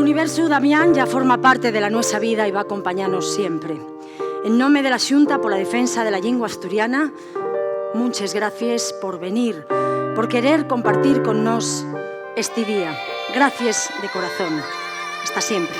universo Damián ya forma parte de la nuestra vida y va a acompañarnos siempre. En nombre de la Xunta por la defensa de la lengua asturiana, muchas gracias por venir, por querer compartir con nos este día. Gracias de corazón. Hasta siempre.